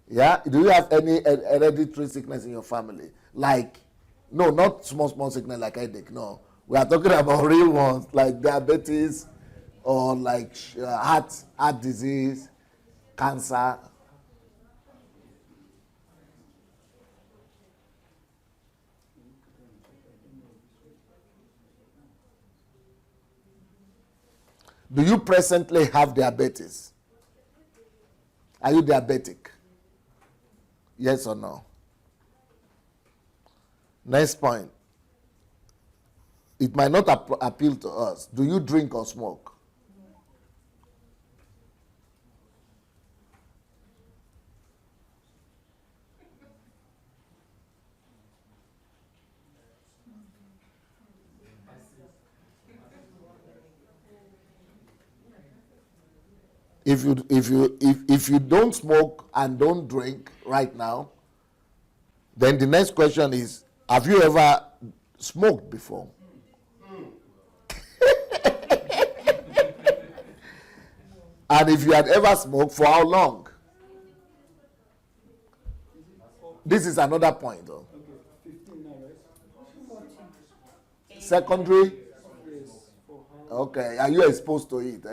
Yeah? Do you have any hereditary sickness in your family? No, not small sickness like headache, no. We are talking about real ones like diabetes or heart disease, cancer. Do you presently have diabetes? Are you diabetic? Yes or no? Next point. It might not appeal to us. Do you drink or smoke? If you don't smoke and don't drink right now, then the next question is, have you ever smoked before? And if you had ever smoked, for how long? This is another point, though. Secondary? Okay. Are you exposed to it?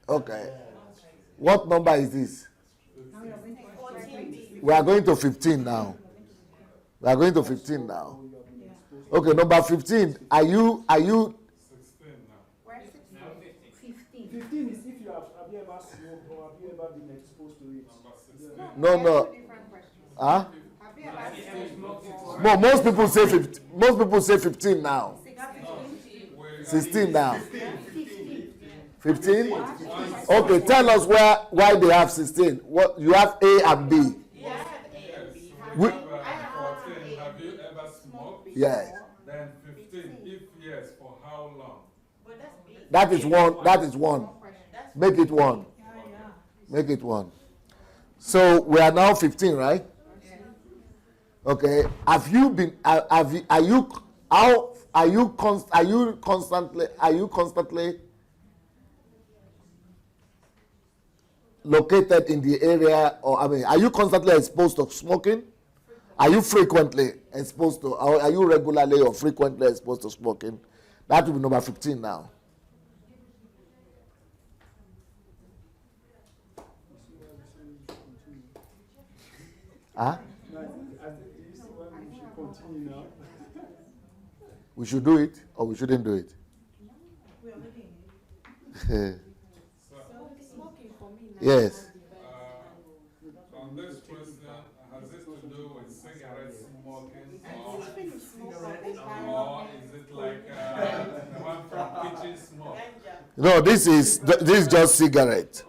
Okay. What number is this? We are going to 15 now. We are going to 15 now. Okay, number 15. Are you 16 now. 15 is if you have you ever smoked or have you ever been exposed to it? No. Huh? No, most people say 15. Most people say 15 now. 16 now. 15? Okay, tell us why they have 16. What you have A and B. We, 14, have you ever smoked? Yes. Then 15, if yes, for how long? That is one. That is one. Make it one. Make it one. So we are now 15, right? Okay. Have you been? Are you constantly located in the area, or are you constantly exposed to smoking? Are you frequently exposed to, or are you regularly or frequently exposed to smoking? That will be number 15 now. Huh? We should do it, or we shouldn't do it? Yes. On this question, has it to do with cigarette smoking, or is it like the one from kitchen smoke? No, this is just cigarette.